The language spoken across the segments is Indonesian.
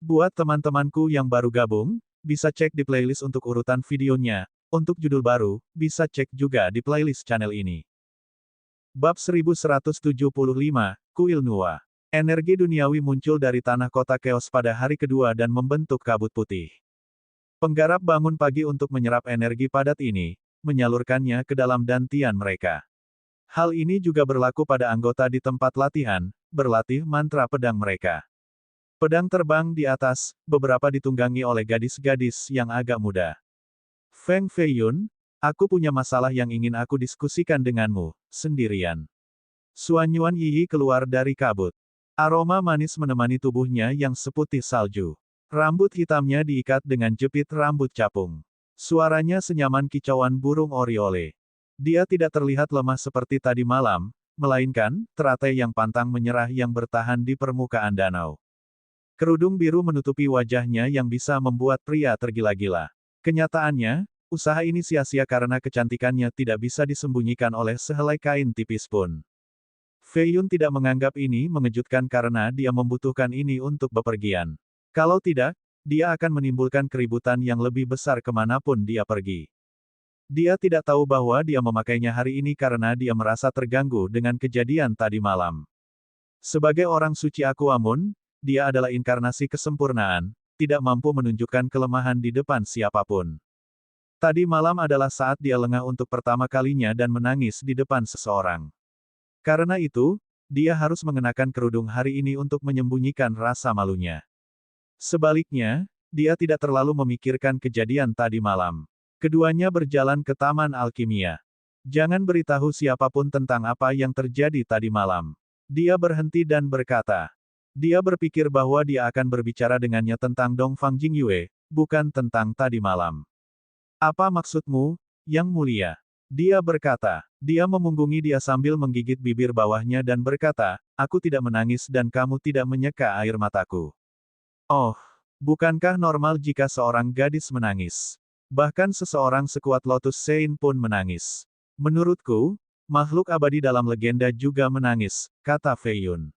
Buat teman-temanku yang baru gabung, bisa cek di playlist untuk urutan videonya. Untuk judul baru, bisa cek juga di playlist channel ini. Bab 1175, Kuil Nuwa. Energi duniawi muncul dari tanah kota Chaos pada hari kedua dan membentuk kabut putih. Penggarap bangun pagi untuk menyerap energi padat ini, menyalurkannya ke dalam dantian mereka. Hal ini juga berlaku pada anggota di tempat latihan, berlatih mantra pedang mereka. Pedang terbang di atas, beberapa ditunggangi oleh gadis-gadis yang agak muda. Feng Feiyun, aku punya masalah yang ingin aku diskusikan denganmu, sendirian. Suanyuan Yi keluar dari kabut. Aroma manis menemani tubuhnya yang seputih salju. Rambut hitamnya diikat dengan jepit rambut capung. Suaranya senyaman kicauan burung oriole. Dia tidak terlihat lemah seperti tadi malam, melainkan teratai yang pantang menyerah yang bertahan di permukaan danau. Kerudung biru menutupi wajahnya yang bisa membuat pria tergila-gila. Kenyataannya, usaha ini sia-sia karena kecantikannya tidak bisa disembunyikan oleh sehelai kain tipis pun. Feiyun tidak menganggap ini mengejutkan karena dia membutuhkan ini untuk bepergian. Kalau tidak, dia akan menimbulkan keributan yang lebih besar kemanapun dia pergi. Dia tidak tahu bahwa dia memakainya hari ini karena dia merasa terganggu dengan kejadian tadi malam. Sebagai orang suci Aquamun, dia adalah inkarnasi kesempurnaan, tidak mampu menunjukkan kelemahan di depan siapapun. Tadi malam adalah saat dia lengah untuk pertama kalinya dan menangis di depan seseorang. Karena itu, dia harus mengenakan kerudung hari ini untuk menyembunyikan rasa malunya. Sebaliknya, dia tidak terlalu memikirkan kejadian tadi malam. Keduanya berjalan ke Taman Alkimia. Jangan beritahu siapapun tentang apa yang terjadi tadi malam. Dia berhenti dan berkata. Dia berpikir bahwa dia akan berbicara dengannya tentang Dongfang Jingyue, bukan tentang tadi malam. Apa maksudmu, Yang Mulia? Dia berkata. Dia memunggungi dia sambil menggigit bibir bawahnya dan berkata, aku tidak menangis dan kamu tidak menyeka air mataku. Oh, bukankah normal jika seorang gadis menangis? Bahkan seseorang sekuat Lotus Sein pun menangis. Menurutku, makhluk abadi dalam legenda juga menangis, kata Feiyun.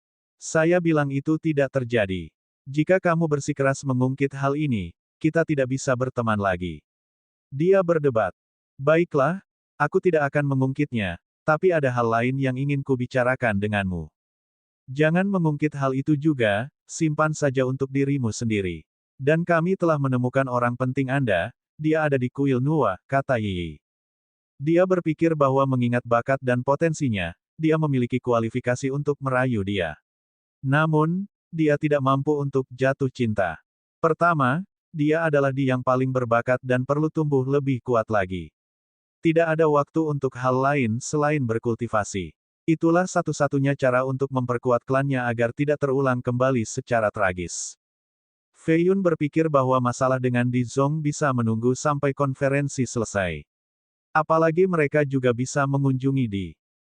Saya bilang itu tidak terjadi. Jika kamu bersikeras mengungkit hal ini, kita tidak bisa berteman lagi. Dia berdebat. Baiklah, aku tidak akan mengungkitnya, tapi ada hal lain yang ingin kubicarakan denganmu. Jangan mengungkit hal itu juga, simpan saja untuk dirimu sendiri. Dan kami telah menemukan orang penting Anda, dia ada di kuil Nuwa, kata Yi. Dia berpikir bahwa mengingat bakat dan potensinya, dia memiliki kualifikasi untuk merayu dia. Namun, dia tidak mampu untuk jatuh cinta. Pertama, dia adalah yang paling berbakat dan perlu tumbuh lebih kuat lagi. Tidak ada waktu untuk hal lain selain berkultivasi. Itulah satu-satunya cara untuk memperkuat klannya agar tidak terulang kembali secara tragis. Feiyun berpikir bahwa masalah dengan Di Zong bisa menunggu sampai konferensi selesai. Apalagi mereka juga bisa mengunjungi Di.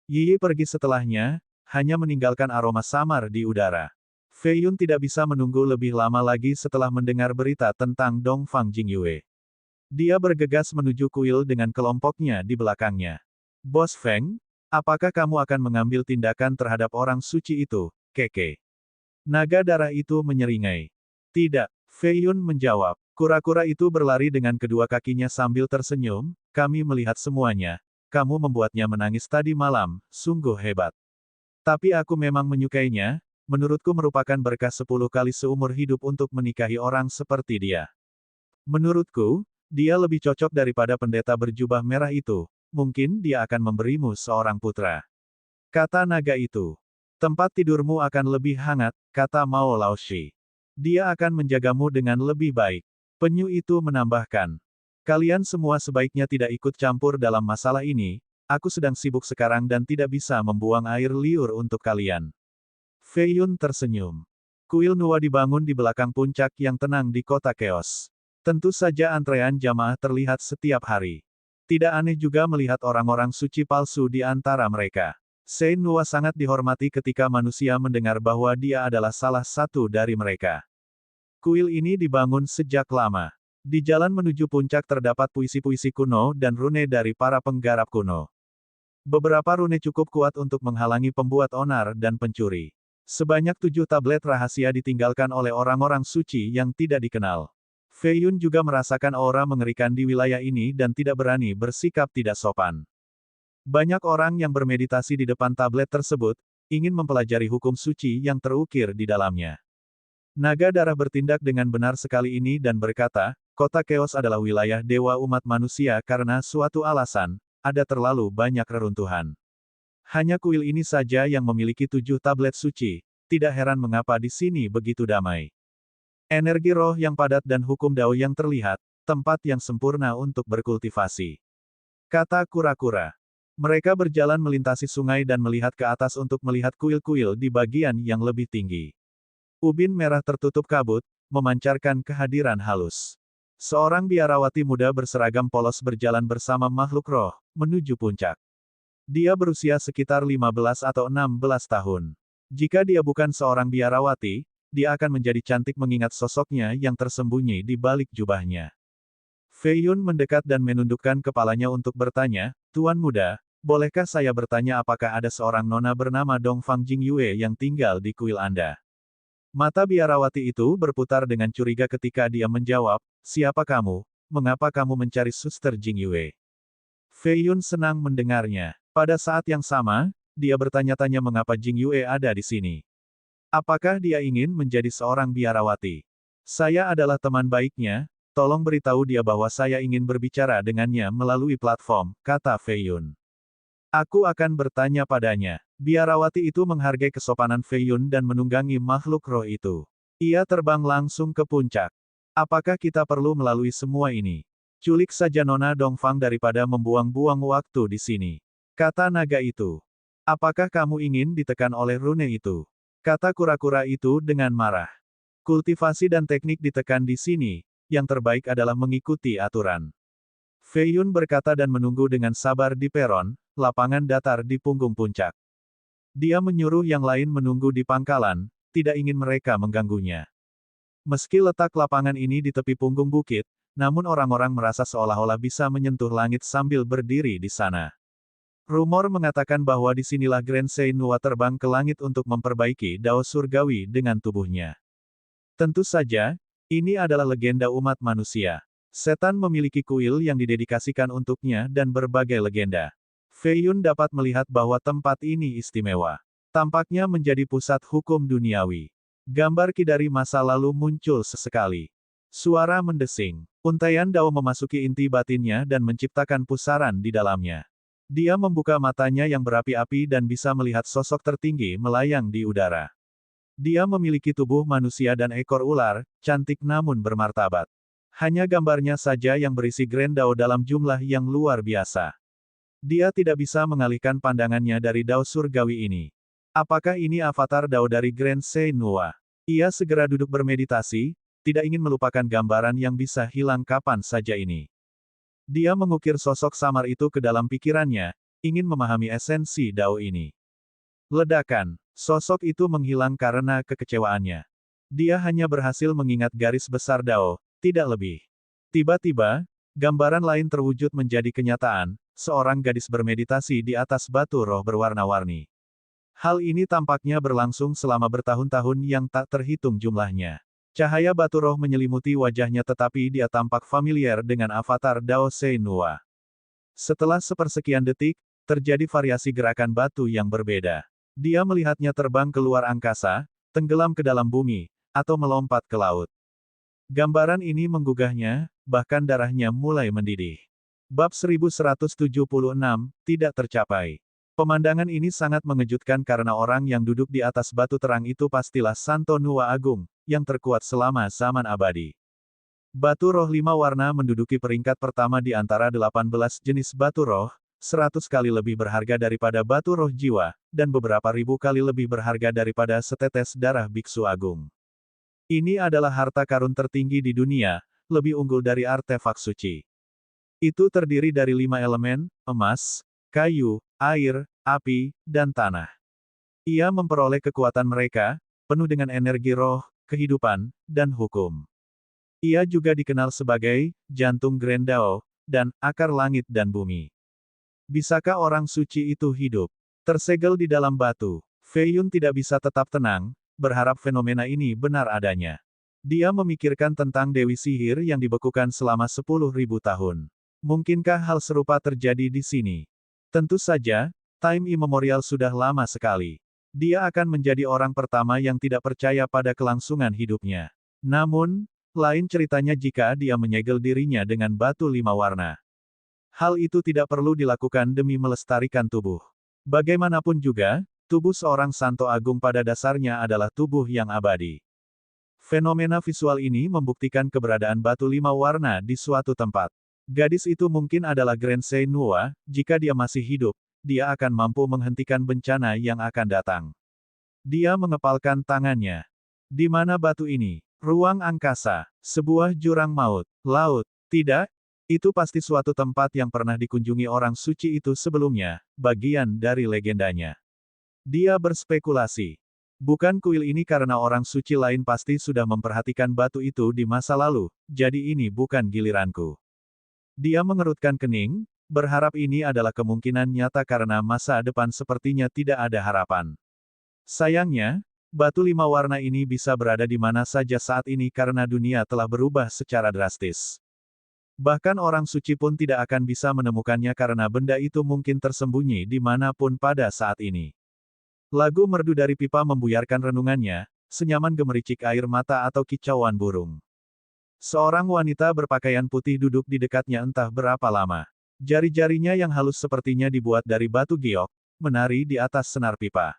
Yi pergi setelahnya, hanya meninggalkan aroma samar di udara. Feiyun tidak bisa menunggu lebih lama lagi setelah mendengar berita tentang Dongfang Jingyue. Dia bergegas menuju kuil dengan kelompoknya di belakangnya. Bos Feng, apakah kamu akan mengambil tindakan terhadap orang suci itu, Keke? Naga darah itu menyeringai. Tidak, Feiyun menjawab. Kura-kura itu berlari dengan kedua kakinya sambil tersenyum, kami melihat semuanya. Kamu membuatnya menangis tadi malam, sungguh hebat. Tapi aku memang menyukainya, menurutku merupakan berkah 10 kali seumur hidup untuk menikahi orang seperti dia. Menurutku, dia lebih cocok daripada pendeta berjubah merah itu, mungkin dia akan memberimu seorang putra. Kata naga itu. Tempat tidurmu akan lebih hangat, kata Mao Laoshi. Dia akan menjagamu dengan lebih baik. Penyu itu menambahkan. Kalian semua sebaiknya tidak ikut campur dalam masalah ini, aku sedang sibuk sekarang dan tidak bisa membuang air liur untuk kalian. Feiyun tersenyum. Kuil Nuwa dibangun di belakang puncak yang tenang di kota Chaos. Tentu saja antrean jamaah terlihat setiap hari. Tidak aneh juga melihat orang-orang suci palsu di antara mereka. Sein Nuwa sangat dihormati ketika manusia mendengar bahwa dia adalah salah satu dari mereka. Kuil ini dibangun sejak lama. Di jalan menuju puncak terdapat puisi-puisi kuno dan rune dari para penggarap kuno. Beberapa rune cukup kuat untuk menghalangi pembuat onar dan pencuri. Sebanyak 7 tablet rahasia ditinggalkan oleh orang-orang suci yang tidak dikenal. Fei Yun juga merasakan aura mengerikan di wilayah ini dan tidak berani bersikap tidak sopan. Banyak orang yang bermeditasi di depan tablet tersebut, ingin mempelajari hukum suci yang terukir di dalamnya. Naga darah bertindak dengan benar sekali ini dan berkata, kota Chaos adalah wilayah dewa umat manusia karena suatu alasan, ada terlalu banyak reruntuhan. Hanya kuil ini saja yang memiliki 7 tablet suci, tidak heran mengapa di sini begitu damai. Energi roh yang padat dan hukum Dao yang terlihat, tempat yang sempurna untuk berkultivasi. Kata kura-kura. Mereka berjalan melintasi sungai dan melihat ke atas untuk melihat kuil-kuil di bagian yang lebih tinggi. Ubin merah tertutup kabut, memancarkan kehadiran halus. Seorang biarawati muda berseragam polos berjalan bersama makhluk roh, menuju puncak. Dia berusia sekitar 15 atau 16 tahun. Jika dia bukan seorang biarawati, dia akan menjadi cantik mengingat sosoknya yang tersembunyi di balik jubahnya. Fei Yun mendekat dan menundukkan kepalanya untuk bertanya, Tuan muda, bolehkah saya bertanya apakah ada seorang nona bernama Dongfang Jingyue yang tinggal di kuil Anda? Mata biarawati itu berputar dengan curiga ketika dia menjawab, siapa kamu? Mengapa kamu mencari Suster Jingyue? Fei Yun senang mendengarnya. Pada saat yang sama, dia bertanya-tanya mengapa Jingyue ada di sini. Apakah dia ingin menjadi seorang biarawati? Saya adalah teman baiknya, tolong beritahu dia bahwa saya ingin berbicara dengannya melalui platform, kata Fei Yun. Aku akan bertanya padanya. Biarawati itu menghargai kesopanan Fei Yun dan menunggangi makhluk roh itu. Ia terbang langsung ke puncak. Apakah kita perlu melalui semua ini? Culik saja Nona Dongfang daripada membuang-buang waktu di sini. Kata naga itu. Apakah kamu ingin ditekan oleh rune itu? Kata kura-kura itu dengan marah. Kultivasi dan teknik ditekan di sini, yang terbaik adalah mengikuti aturan. Fei Yun berkata dan menunggu dengan sabar di peron, lapangan datar di punggung puncak. Dia menyuruh yang lain menunggu di pangkalan, tidak ingin mereka mengganggunya. Meski letak lapangan ini di tepi punggung bukit, namun orang-orang merasa seolah-olah bisa menyentuh langit sambil berdiri di sana. Rumor mengatakan bahwa disinilah Grand Sei Nua terbang ke langit untuk memperbaiki Dao Surgawi dengan tubuhnya. Tentu saja, ini adalah legenda umat manusia. Setan memiliki kuil yang didedikasikan untuknya dan berbagai legenda. Fei Yun dapat melihat bahwa tempat ini istimewa. Tampaknya menjadi pusat hukum duniawi. Gambar Ki dari masa lalu muncul sesekali. Suara mendesing. Untaian Dao memasuki inti batinnya dan menciptakan pusaran di dalamnya. Dia membuka matanya yang berapi-api dan bisa melihat sosok tertinggi melayang di udara. Dia memiliki tubuh manusia dan ekor ular, cantik namun bermartabat. Hanya gambarnya saja yang berisi Grand Dao dalam jumlah yang luar biasa. Dia tidak bisa mengalihkan pandangannya dari Dao Surgawi ini. Apakah ini avatar Dao dari Grand Sei Nua? Ia segera duduk bermeditasi, tidak ingin melupakan gambaran yang bisa hilang kapan saja ini. Dia mengukir sosok samar itu ke dalam pikirannya, ingin memahami esensi Dao ini. Ledakan. Sosok itu menghilang karena kekecewaannya. Dia hanya berhasil mengingat garis besar Dao, tidak lebih. Tiba-tiba, gambaran lain terwujud menjadi kenyataan, seorang gadis bermeditasi di atas batu roh berwarna-warni. Hal ini tampaknya berlangsung selama bertahun-tahun yang tak terhitung jumlahnya. Cahaya batu roh menyelimuti wajahnya tetapi dia tampak familiar dengan avatar Dao Sei Nua. Setelah sepersekian detik, terjadi variasi gerakan batu yang berbeda. Dia melihatnya terbang keluar angkasa, tenggelam ke dalam bumi, atau melompat ke laut. Gambaran ini menggugahnya, bahkan darahnya mulai mendidih. Bab 1176, tidak tercapai. Pemandangan ini sangat mengejutkan karena orang yang duduk di atas batu terang itu pastilah Santo Nua Agung, yang terkuat selama zaman abadi. Batu roh 5 warna menduduki peringkat pertama di antara 18 jenis batu roh, 100 kali lebih berharga daripada batu roh jiwa, dan beberapa ribu kali lebih berharga daripada setetes darah biksu agung. Ini adalah harta karun tertinggi di dunia, lebih unggul dari artefak suci. Itu terdiri dari 5 elemen, emas, kayu, air, api, dan tanah. Ia memperoleh kekuatan mereka, penuh dengan energi roh, kehidupan, dan hukum. Ia juga dikenal sebagai jantung Grand Dao, dan akar langit dan bumi. Bisakah orang suci itu hidup? Tersegel di dalam batu. Fei Yun tidak bisa tetap tenang, berharap fenomena ini benar adanya. Dia memikirkan tentang Dewi Sihir yang dibekukan selama 10.000 tahun. Mungkinkah hal serupa terjadi di sini? Tentu saja, Time Immemorial sudah lama sekali. Dia akan menjadi orang pertama yang tidak percaya pada kelangsungan hidupnya. Namun, lain ceritanya jika dia menyegel dirinya dengan batu 5 warna. Hal itu tidak perlu dilakukan demi melestarikan tubuh. Bagaimanapun juga, tubuh seorang Santo Agung pada dasarnya adalah tubuh yang abadi. Fenomena visual ini membuktikan keberadaan batu 5 warna di suatu tempat. Gadis itu mungkin adalah Grand Sei Nua, jika dia masih hidup, dia akan mampu menghentikan bencana yang akan datang. Dia mengepalkan tangannya. Di mana batu ini? Ruang angkasa, sebuah jurang maut, laut, tidak? Itu pasti suatu tempat yang pernah dikunjungi orang suci itu sebelumnya, bagian dari legendanya. Dia berspekulasi. Bukan kuil ini karena orang suci lain pasti sudah memperhatikan batu itu di masa lalu, jadi ini bukan giliranku. Dia mengerutkan kening, berharap ini adalah kemungkinan nyata karena masa depan sepertinya tidak ada harapan. Sayangnya, batu 5 warna ini bisa berada di mana saja saat ini karena dunia telah berubah secara drastis. Bahkan orang suci pun tidak akan bisa menemukannya karena benda itu mungkin tersembunyi di manapun pada saat ini. Lagu merdu dari pipa membuyarkan renungannya, senyaman gemericik air mata atau kicauan burung. Seorang wanita berpakaian putih duduk di dekatnya entah berapa lama. Jari-jarinya yang halus sepertinya dibuat dari batu giok, menari di atas senar pipa.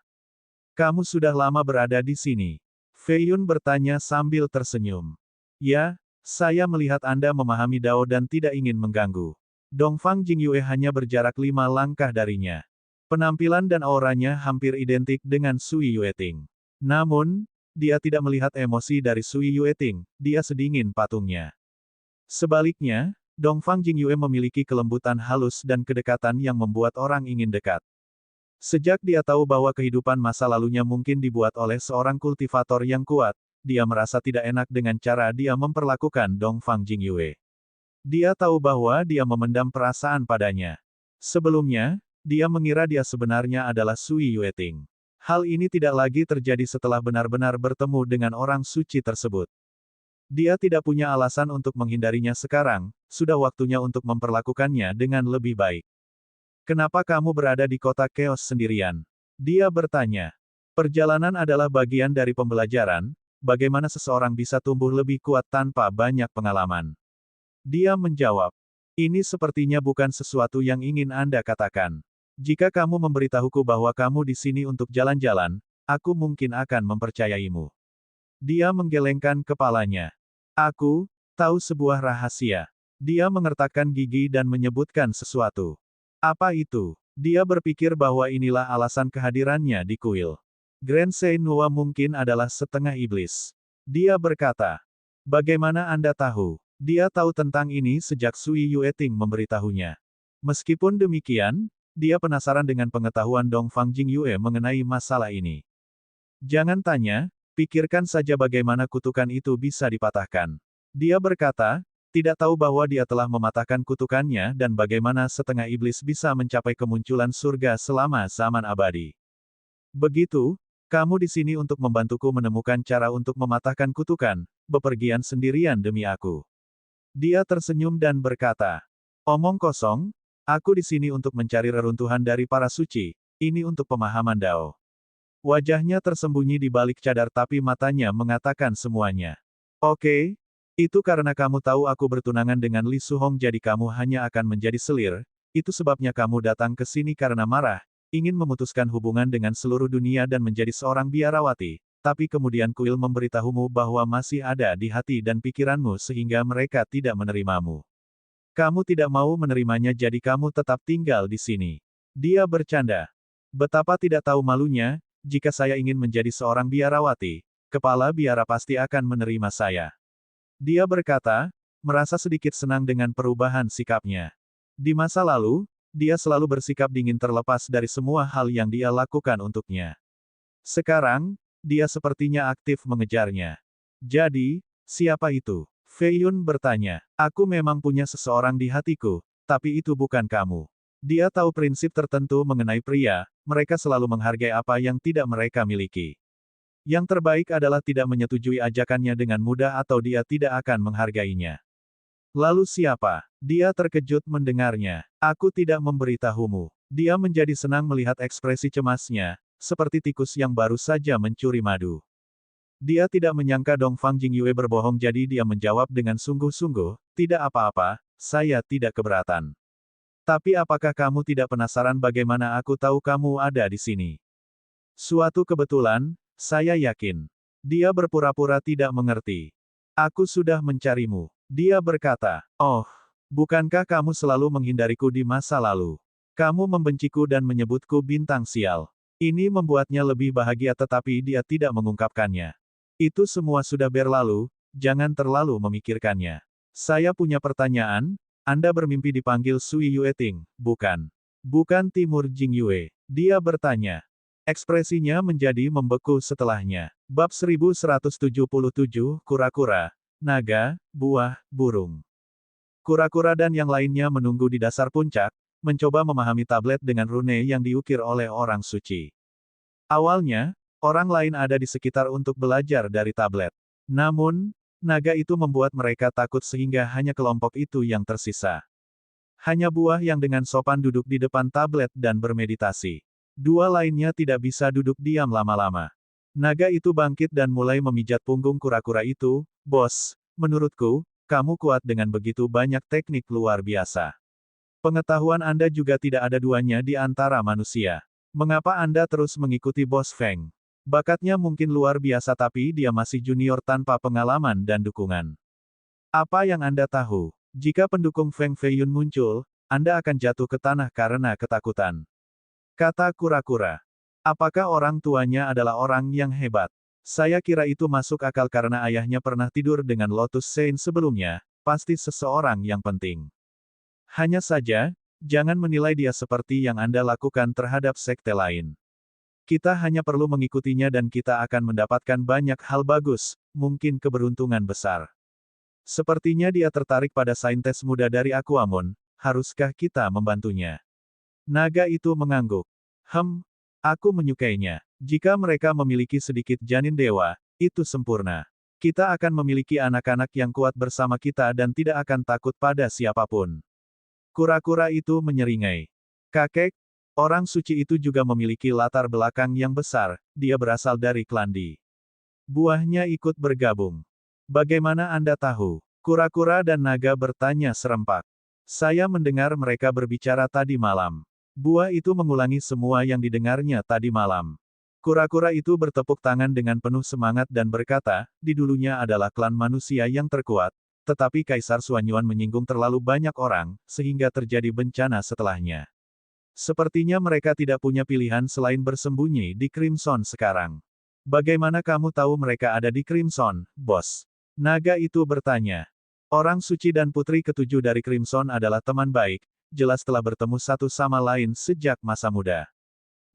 Kamu sudah lama berada di sini? Fei Yun bertanya sambil tersenyum. Ya, saya melihat Anda memahami Dao dan tidak ingin mengganggu. Dongfang Jingyue hanya berjarak 5 langkah darinya. Penampilan dan auranya hampir identik dengan Sui Yueting. Namun, dia tidak melihat emosi dari Sui Yueting, dia sedingin patungnya. Sebaliknya, Dongfang Jingyue memiliki kelembutan halus dan kedekatan yang membuat orang ingin dekat. Sejak dia tahu bahwa kehidupan masa lalunya mungkin dibuat oleh seorang kultivator yang kuat, dia merasa tidak enak dengan cara dia memperlakukan Dongfang Jingyue. Dia tahu bahwa dia memendam perasaan padanya. Sebelumnya, dia mengira dia sebenarnya adalah Sui Yueting. Hal ini tidak lagi terjadi setelah benar-benar bertemu dengan orang suci tersebut. Dia tidak punya alasan untuk menghindarinya sekarang, sudah waktunya untuk memperlakukannya dengan lebih baik. Kenapa kamu berada di kota Chaos sendirian? Dia bertanya. Perjalanan adalah bagian dari pembelajaran, bagaimana seseorang bisa tumbuh lebih kuat tanpa banyak pengalaman. Dia menjawab. Ini sepertinya bukan sesuatu yang ingin Anda katakan. Jika kamu memberitahuku bahwa kamu di sini untuk jalan-jalan, aku mungkin akan mempercayaimu. Dia menggelengkan kepalanya. Aku tahu sebuah rahasia. Dia mengertakkan gigi dan menyebutkan sesuatu. Apa itu? Dia berpikir bahwa inilah alasan kehadirannya di kuil. Grand Sei Nua mungkin adalah setengah iblis. Dia berkata. Bagaimana Anda tahu? Dia tahu tentang ini sejak Sui Yueting memberitahunya. Meskipun demikian, dia penasaran dengan pengetahuan Dongfang Jingyue mengenai masalah ini. Jangan tanya, pikirkan saja bagaimana kutukan itu bisa dipatahkan. Dia berkata, tidak tahu bahwa dia telah mematahkan kutukannya dan bagaimana setengah iblis bisa mencapai kemunculan surga selama zaman abadi. Begitu, kamu di sini untuk membantuku menemukan cara untuk mematahkan kutukan, bepergian sendirian demi aku. Dia tersenyum dan berkata, omong kosong, aku di sini untuk mencari reruntuhan dari para suci, ini untuk pemahaman Dao. Wajahnya tersembunyi di balik cadar tapi matanya mengatakan semuanya. Oke, itu karena kamu tahu aku bertunangan dengan Li Suhong jadi kamu hanya akan menjadi selir, itu sebabnya kamu datang ke sini karena marah, ingin memutuskan hubungan dengan seluruh dunia dan menjadi seorang biarawati, tapi kemudian kuil memberitahumu bahwa masih ada di hati dan pikiranmu sehingga mereka tidak menerimamu. Kamu tidak mau menerimanya jadi kamu tetap tinggal di sini. Dia bercanda. Betapa tidak tahu malunya, jika saya ingin menjadi seorang biarawati, kepala biara pasti akan menerima saya. Dia berkata, merasa sedikit senang dengan perubahan sikapnya. Di masa lalu, dia selalu bersikap dingin terlepas dari semua hal yang dia lakukan untuknya. Sekarang, dia sepertinya aktif mengejarnya. Jadi, siapa itu? Fei Yun bertanya. Aku memang punya seseorang di hatiku, tapi itu bukan kamu. Dia tahu prinsip tertentu mengenai pria, mereka selalu menghargai apa yang tidak mereka miliki. Yang terbaik adalah tidak menyetujui ajakannya dengan mudah atau dia tidak akan menghargainya. Lalu siapa? Dia terkejut mendengarnya. Aku tidak memberitahumu. Dia menjadi senang melihat ekspresi cemasnya, seperti tikus yang baru saja mencuri madu. Dia tidak menyangka Dongfang Jingyue berbohong jadi dia menjawab dengan sungguh-sungguh, tidak apa-apa, saya tidak keberatan. Tapi apakah kamu tidak penasaran bagaimana aku tahu kamu ada di sini? Suatu kebetulan, saya yakin. Dia berpura-pura tidak mengerti. Aku sudah mencarimu. Dia berkata, oh, bukankah kamu selalu menghindariku di masa lalu? Kamu membenciku dan menyebutku bintang sial. Ini membuatnya lebih bahagia tetapi dia tidak mengungkapkannya. Itu semua sudah berlalu, jangan terlalu memikirkannya. Saya punya pertanyaan, Anda bermimpi dipanggil Sui Yueting, bukan? Bukan Timur Jingyue. Dia bertanya. Ekspresinya menjadi membeku setelahnya. Bab 1177, Kura-kura, Naga, Buah, Burung. Kura-kura dan yang lainnya menunggu di dasar puncak, mencoba memahami tablet dengan rune yang diukir oleh orang suci. Awalnya, orang lain ada di sekitar untuk belajar dari tablet. Namun, naga itu membuat mereka takut sehingga hanya kelompok itu yang tersisa. Hanya buah yang dengan sopan duduk di depan tablet dan bermeditasi. Dua lainnya tidak bisa duduk diam lama-lama. Naga itu bangkit dan mulai memijat punggung kura-kura itu, "Bos, menurutku, kamu kuat dengan begitu banyak teknik luar biasa. Pengetahuan Anda juga tidak ada duanya di antara manusia. Mengapa Anda terus mengikuti Bos Feng? Bakatnya mungkin luar biasa tapi dia masih junior tanpa pengalaman dan dukungan. Apa yang Anda tahu? Jika pendukung Feng Feiyun muncul, Anda akan jatuh ke tanah karena ketakutan." Kata kura-kura. Apakah orang tuanya adalah orang yang hebat? Saya kira itu masuk akal karena ayahnya pernah tidur dengan Lotus Saint sebelumnya, pasti seseorang yang penting. Hanya saja, jangan menilai dia seperti yang Anda lakukan terhadap sekte lain. Kita hanya perlu mengikutinya dan kita akan mendapatkan banyak hal bagus, mungkin keberuntungan besar. Sepertinya dia tertarik pada saintis muda dari Aquamon, haruskah kita membantunya? Naga itu mengangguk. Aku menyukainya. Jika mereka memiliki sedikit janin dewa, itu sempurna. Kita akan memiliki anak-anak yang kuat bersama kita dan tidak akan takut pada siapapun. Kura-kura itu menyeringai. Kakek, orang suci itu juga memiliki latar belakang yang besar, dia berasal dari klan Di. Buahnya ikut bergabung. Bagaimana Anda tahu? Kura-kura dan naga bertanya serempak. Saya mendengar mereka berbicara tadi malam. Buah itu mengulangi semua yang didengarnya tadi malam. Kura-kura itu bertepuk tangan dengan penuh semangat dan berkata, di dulunya adalah klan manusia yang terkuat, tetapi Kaisar Suanyuan menyinggung terlalu banyak orang, sehingga terjadi bencana setelahnya. Sepertinya mereka tidak punya pilihan selain bersembunyi di Crimson sekarang. Bagaimana kamu tahu mereka ada di Crimson, Bos? Naga itu bertanya. Orang suci dan putri ketujuh dari Crimson adalah teman baik, jelas telah bertemu satu sama lain sejak masa muda.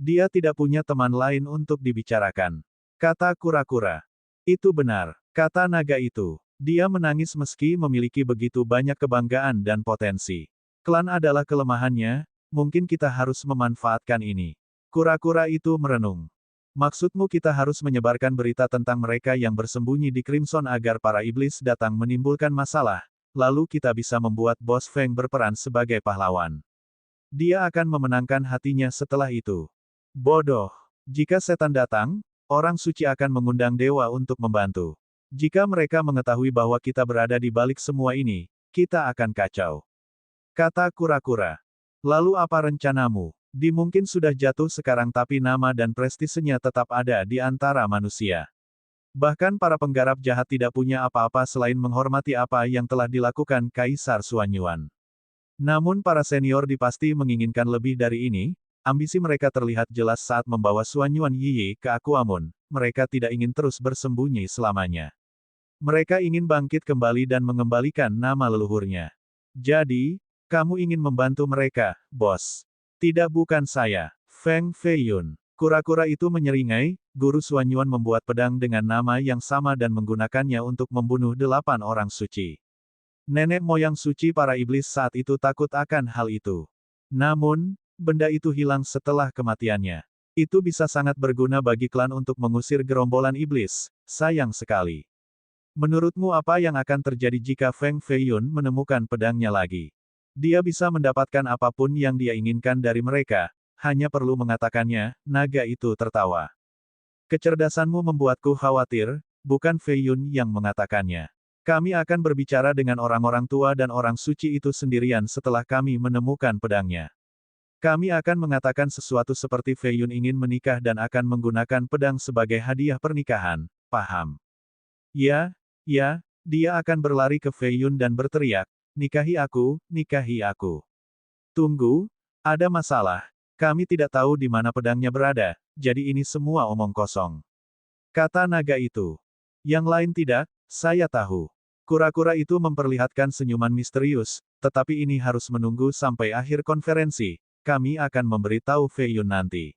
Dia tidak punya teman lain untuk dibicarakan. Kata kura-kura. Itu benar, kata naga itu. Dia menangis meski memiliki begitu banyak kebanggaan dan potensi. Klan adalah kelemahannya, mungkin kita harus memanfaatkan ini. Kura-kura itu merenung. Maksudmu kita harus menyebarkan berita tentang mereka yang bersembunyi di Crimson agar para iblis datang menimbulkan masalah, lalu kita bisa membuat Bos Feng berperan sebagai pahlawan. Dia akan memenangkan hatinya setelah itu. Bodoh. Jika setan datang, orang suci akan mengundang dewa untuk membantu. Jika mereka mengetahui bahwa kita berada di balik semua ini, kita akan kacau. Kata kura-kura. Lalu apa rencanamu? Di mungkin sudah jatuh sekarang tapi nama dan prestisenya tetap ada di antara manusia. Bahkan para penggarap jahat tidak punya apa-apa selain menghormati apa yang telah dilakukan Kaisar Suanyuan. Namun para senior di pasti menginginkan lebih dari ini, ambisi mereka terlihat jelas saat membawa Suanyuan Yiyi ke Aquamon, mereka tidak ingin terus bersembunyi selamanya. Mereka ingin bangkit kembali dan mengembalikan nama leluhurnya. Jadi, kamu ingin membantu mereka, Bos. Tidak bukan saya. Feng Feiyun. Kura-kura itu menyeringai, Guru Suanyuan membuat pedang dengan nama yang sama dan menggunakannya untuk membunuh 8 orang suci. Nenek moyang suci para iblis saat itu takut akan hal itu. Namun, benda itu hilang setelah kematiannya. Itu bisa sangat berguna bagi klan untuk mengusir gerombolan iblis, sayang sekali. Menurutmu apa yang akan terjadi jika Feng Feiyun menemukan pedangnya lagi? Dia bisa mendapatkan apapun yang dia inginkan dari mereka, hanya perlu mengatakannya. Naga itu tertawa. Kecerdasanmu membuatku khawatir, bukan Feiyun yang mengatakannya. Kami akan berbicara dengan orang-orang tua dan orang suci itu sendirian setelah kami menemukan pedangnya. Kami akan mengatakan sesuatu seperti Feiyun ingin menikah dan akan menggunakan pedang sebagai hadiah pernikahan, paham? Ya, ya, dia akan berlari ke Feiyun dan berteriak, nikahi aku, nikahi aku. Tunggu, ada masalah. Kami tidak tahu di mana pedangnya berada, jadi ini semua omong kosong. Kata naga itu. Yang lain tidak, saya tahu. Kura-kura itu memperlihatkan senyuman misterius, tetapi ini harus menunggu sampai akhir konferensi. Kami akan memberitahu Feiyun nanti.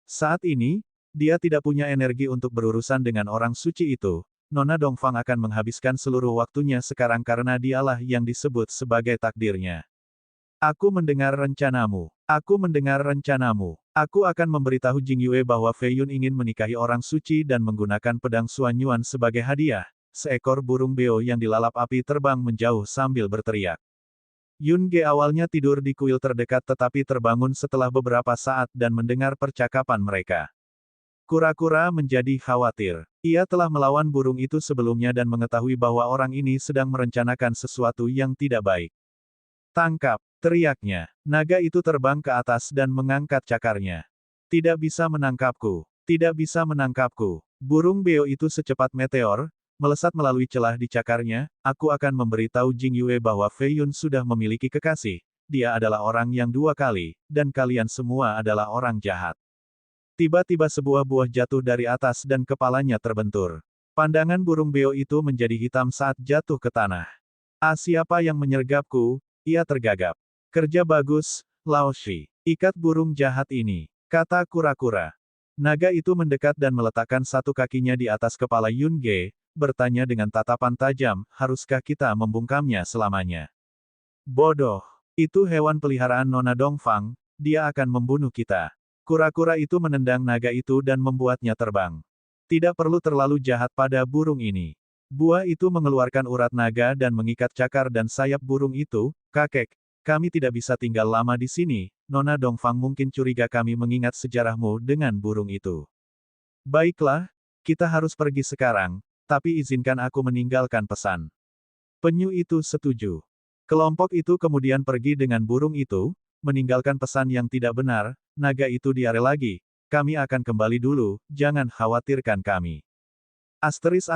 Saat ini, dia tidak punya energi untuk berurusan dengan orang suci itu. Nona Dongfang akan menghabiskan seluruh waktunya sekarang karena dialah yang disebut sebagai takdirnya. Aku mendengar rencanamu. Aku mendengar rencanamu. Aku akan memberitahu Jing Yue bahwa Feiyun ingin menikahi orang suci dan menggunakan pedang Suanyuan sebagai hadiah. Seekor burung beo yang dilalap api terbang menjauh sambil berteriak. Yun Ge awalnya tidur di kuil terdekat tetapi terbangun setelah beberapa saat dan mendengar percakapan mereka. Kura-kura menjadi khawatir. Ia telah melawan burung itu sebelumnya dan mengetahui bahwa orang ini sedang merencanakan sesuatu yang tidak baik. Tangkap, teriaknya. Naga itu terbang ke atas dan mengangkat cakarnya. Tidak bisa menangkapku. Tidak bisa menangkapku. Burung beo itu secepat meteor, melesat melalui celah di cakarnya. Aku akan memberitahu Jing Yue bahwa Feiyun sudah memiliki kekasih. Dia adalah orang yang dua kali, dan kalian semua adalah orang jahat. Tiba-tiba sebuah buah jatuh dari atas dan kepalanya terbentur. Pandangan burung beo itu menjadi hitam saat jatuh ke tanah. Ah, siapa yang menyergapku? Ia tergagap. Kerja bagus, Lao Shi. Ikat burung jahat ini, kata kura-kura. Naga itu mendekat dan meletakkan satu kakinya di atas kepala Yun Ge, bertanya dengan tatapan tajam, haruskah kita membungkamnya selamanya? Bodoh. Itu hewan peliharaan Nona Dongfang, dia akan membunuh kita. Kura-kura itu menendang naga itu dan membuatnya terbang. Tidak perlu terlalu jahat pada burung ini. Buah itu mengeluarkan urat naga dan mengikat cakar dan sayap burung itu. Kakek, kami tidak bisa tinggal lama di sini. Nona Dongfang mungkin curiga kami mengingat sejarahmu dengan burung itu. Baiklah, kita harus pergi sekarang, tapi izinkan aku meninggalkan pesan. Penyu itu setuju. Kelompok itu kemudian pergi dengan burung itu, meninggalkan pesan yang tidak benar. Naga itu diare lagi. Kami akan kembali dulu, jangan khawatirkan kami. Asteris.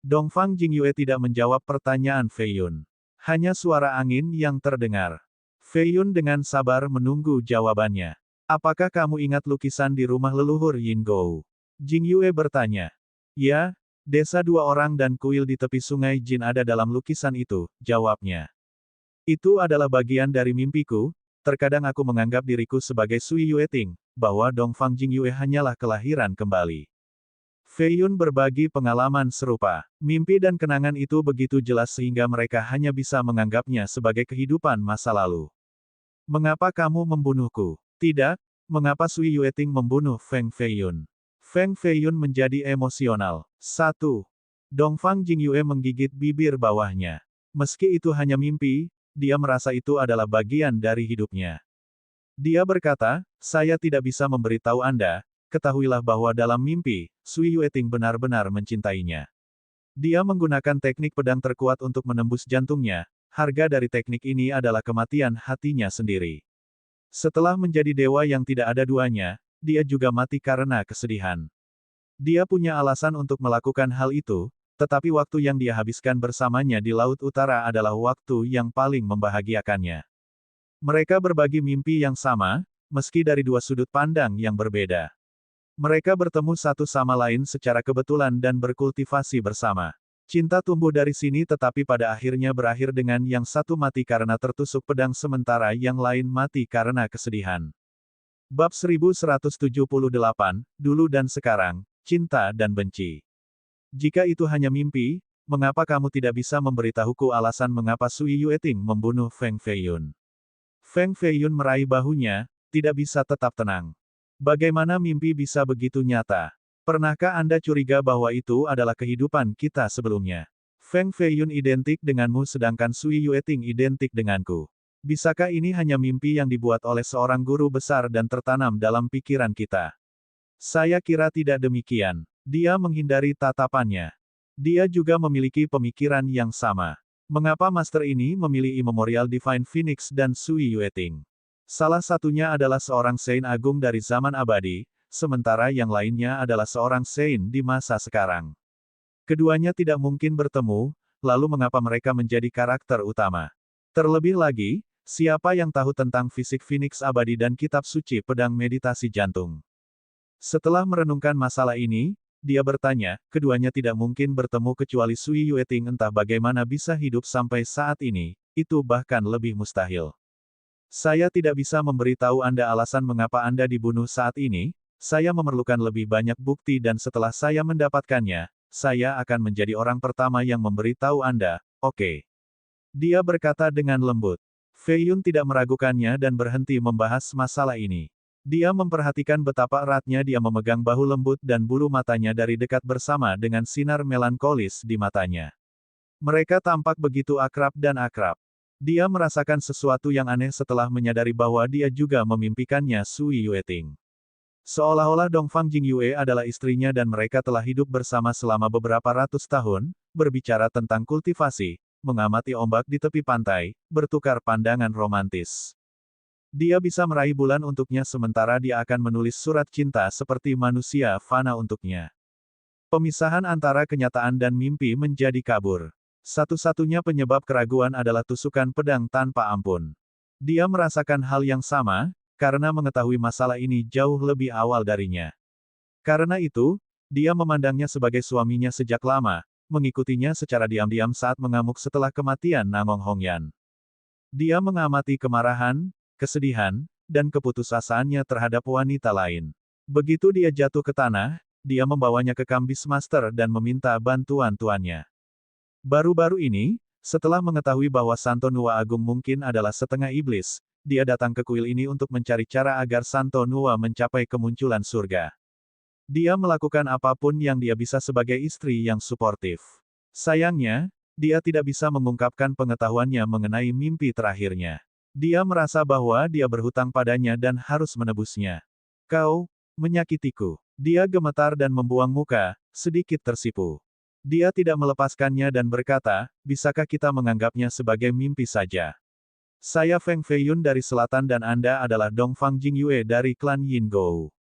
Dongfang Jingyue tidak menjawab pertanyaan Feiyun. Hanya suara angin yang terdengar. Feiyun dengan sabar menunggu jawabannya. Apakah kamu ingat lukisan di rumah leluhur Yingou? Jingyue bertanya. Ya, desa dua orang dan kuil di tepi sungai Jin ada dalam lukisan itu, jawabnya. Itu adalah bagian dari mimpiku. Terkadang aku menganggap diriku sebagai Sui Yueting, bahwa Dongfang Jingyue hanyalah kelahiran kembali. Feiyun berbagi pengalaman serupa. Mimpi dan kenangan itu begitu jelas sehingga mereka hanya bisa menganggapnya sebagai kehidupan masa lalu. Mengapa kamu membunuhku? Tidak, mengapa Sui Yueting membunuh Feng Feiyun? Feng Feiyun menjadi emosional. 1. Dongfang Jingyue menggigit bibir bawahnya. Meski itu hanya mimpi, dia merasa itu adalah bagian dari hidupnya. Dia berkata, saya tidak bisa memberitahu Anda, ketahuilah bahwa dalam mimpi, Sui Yueting benar-benar mencintainya. Dia menggunakan teknik pedang terkuat untuk menembus jantungnya, harga dari teknik ini adalah kematian hatinya sendiri. Setelah menjadi dewa yang tidak ada duanya, dia juga mati karena kesedihan. Dia punya alasan untuk melakukan hal itu, tetapi waktu yang dia habiskan bersamanya di Laut Utara adalah waktu yang paling membahagiakannya. Mereka berbagi mimpi yang sama, meski dari dua sudut pandang yang berbeda. Mereka bertemu satu sama lain secara kebetulan dan berkultivasi bersama. Cinta tumbuh dari sini tetapi pada akhirnya berakhir dengan yang satu mati karena tertusuk pedang sementara yang lain mati karena kesedihan. Bab 1178, Dulu dan Sekarang, Cinta dan Benci. Jika itu hanya mimpi, mengapa kamu tidak bisa memberitahuku alasan mengapa Sui Yueting membunuh Feng Feiyun? Feng Feiyun meraih bahunya, tidak bisa tetap tenang. Bagaimana mimpi bisa begitu nyata? Pernahkah Anda curiga bahwa itu adalah kehidupan kita sebelumnya? Feng Feiyun identik denganmu sedangkan Sui Yueting identik denganku. Bisakah ini hanya mimpi yang dibuat oleh seorang guru besar dan tertanam dalam pikiran kita? Saya kira tidak demikian. Dia menghindari tatapannya. Dia juga memiliki pemikiran yang sama. Mengapa Master ini memilih Immemorial Divine Phoenix dan Sui Yueting? Salah satunya adalah seorang Saint Agung dari zaman abadi, sementara yang lainnya adalah seorang Saint di masa sekarang. Keduanya tidak mungkin bertemu, lalu mengapa mereka menjadi karakter utama? Terlebih lagi, siapa yang tahu tentang fisik Phoenix abadi dan kitab suci pedang meditasi jantung? Setelah merenungkan masalah ini, dia bertanya, keduanya tidak mungkin bertemu kecuali Sui Yueting entah bagaimana bisa hidup sampai saat ini, itu bahkan lebih mustahil. Saya tidak bisa memberitahu Anda alasan mengapa Anda dibunuh saat ini, saya memerlukan lebih banyak bukti dan setelah saya mendapatkannya, saya akan menjadi orang pertama yang memberitahu Anda, oke. Dia berkata dengan lembut. Feiyun tidak meragukannya dan berhenti membahas masalah ini. Dia memperhatikan betapa eratnya dia memegang bahu lembut dan bulu matanya dari dekat bersama dengan sinar melankolis di matanya. Mereka tampak begitu akrab dan akrab. Dia merasakan sesuatu yang aneh setelah menyadari bahwa dia juga memimpikannya Sui Yueting. Seolah-olah Dongfang Jingyue adalah istrinya dan mereka telah hidup bersama selama beberapa ratus tahun, berbicara tentang kultivasi, mengamati ombak di tepi pantai, bertukar pandangan romantis. Dia bisa meraih bulan untuknya sementara dia akan menulis surat cinta seperti manusia fana untuknya. Pemisahan antara kenyataan dan mimpi menjadi kabur. Satu-satunya penyebab keraguan adalah tusukan pedang tanpa ampun. Dia merasakan hal yang sama, karena mengetahui masalah ini jauh lebih awal darinya. Karena itu, dia memandangnya sebagai suaminya sejak lama, mengikutinya secara diam-diam saat mengamuk setelah kematian Nangong Hongyan. Dia mengamati kemarahan, kesedihan, dan keputusasaannya terhadap wanita lain. Begitu dia jatuh ke tanah, dia membawanya ke Kambis Master dan meminta bantuan tuannya. Baru-baru ini, setelah mengetahui bahwa Santo Nuwa Agung mungkin adalah setengah iblis, dia datang ke kuil ini untuk mencari cara agar Santo Nuwa mencapai kemunculan surga. Dia melakukan apapun yang dia bisa sebagai istri yang suportif. Sayangnya, dia tidak bisa mengungkapkan pengetahuannya mengenai mimpi terakhirnya. Dia merasa bahwa dia berhutang padanya dan harus menebusnya. Kau menyakitiku. Dia gemetar dan membuang muka, sedikit tersipu. Dia tidak melepaskannya dan berkata, bisakah kita menganggapnya sebagai mimpi saja? Saya Feng Feiyun dari selatan dan Anda adalah Dongfang Jingyue dari klan Yingou.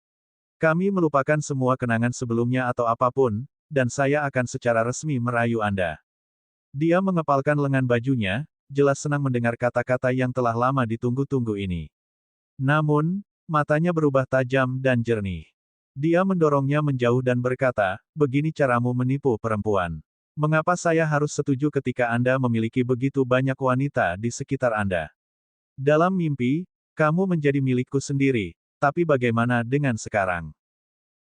Kami melupakan semua kenangan sebelumnya atau apapun, dan saya akan secara resmi merayu Anda. Dia mengepalkan lengan bajunya, jelas senang mendengar kata-kata yang telah lama ditunggu-tunggu ini. Namun, matanya berubah tajam dan jernih. Dia mendorongnya menjauh dan berkata, begini caramu menipu perempuan. Mengapa saya harus setuju ketika Anda memiliki begitu banyak wanita di sekitar Anda? Dalam mimpi, kamu menjadi milikku sendiri. Tapi bagaimana dengan sekarang?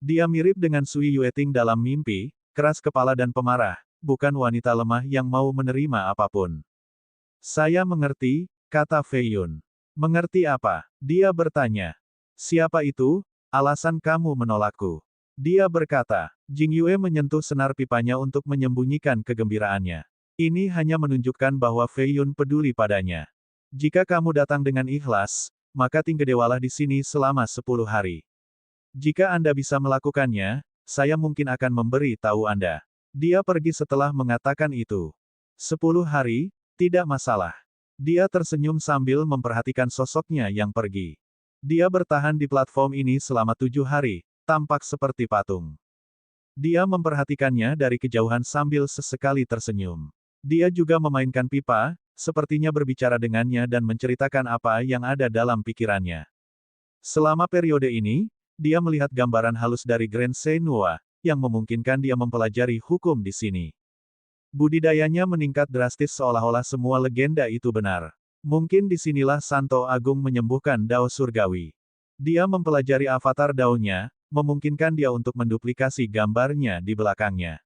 Dia mirip dengan Sui Yueting dalam mimpi, keras kepala dan pemarah, bukan wanita lemah yang mau menerima apapun. Saya mengerti, kata Feiyun. Mengerti apa? Dia bertanya. Siapa itu? Alasan kamu menolakku. Dia berkata. Jingyue menyentuh senar pipanya untuk menyembunyikan kegembiraannya. Ini hanya menunjukkan bahwa Feiyun peduli padanya. Jika kamu datang dengan ikhlas, maka tinggallah di sini selama 10 hari. Jika Anda bisa melakukannya, saya mungkin akan memberi tahu Anda. Dia pergi setelah mengatakan itu. 10 hari, tidak masalah. Dia tersenyum sambil memperhatikan sosoknya yang pergi. Dia bertahan di platform ini selama 7 hari, tampak seperti patung. Dia memperhatikannya dari kejauhan sambil sesekali tersenyum. Dia juga memainkan pipa, sepertinya berbicara dengannya dan menceritakan apa yang ada dalam pikirannya. Selama periode ini, dia melihat gambaran halus dari Grand Senua, yang memungkinkan dia mempelajari hukum di sini. Budidayanya meningkat drastis seolah-olah semua legenda itu benar. Mungkin disinilah Santo Agung menyembuhkan Dao Surgawi. Dia mempelajari avatar Dao-nya, memungkinkan dia untuk menduplikasi gambarnya di belakangnya.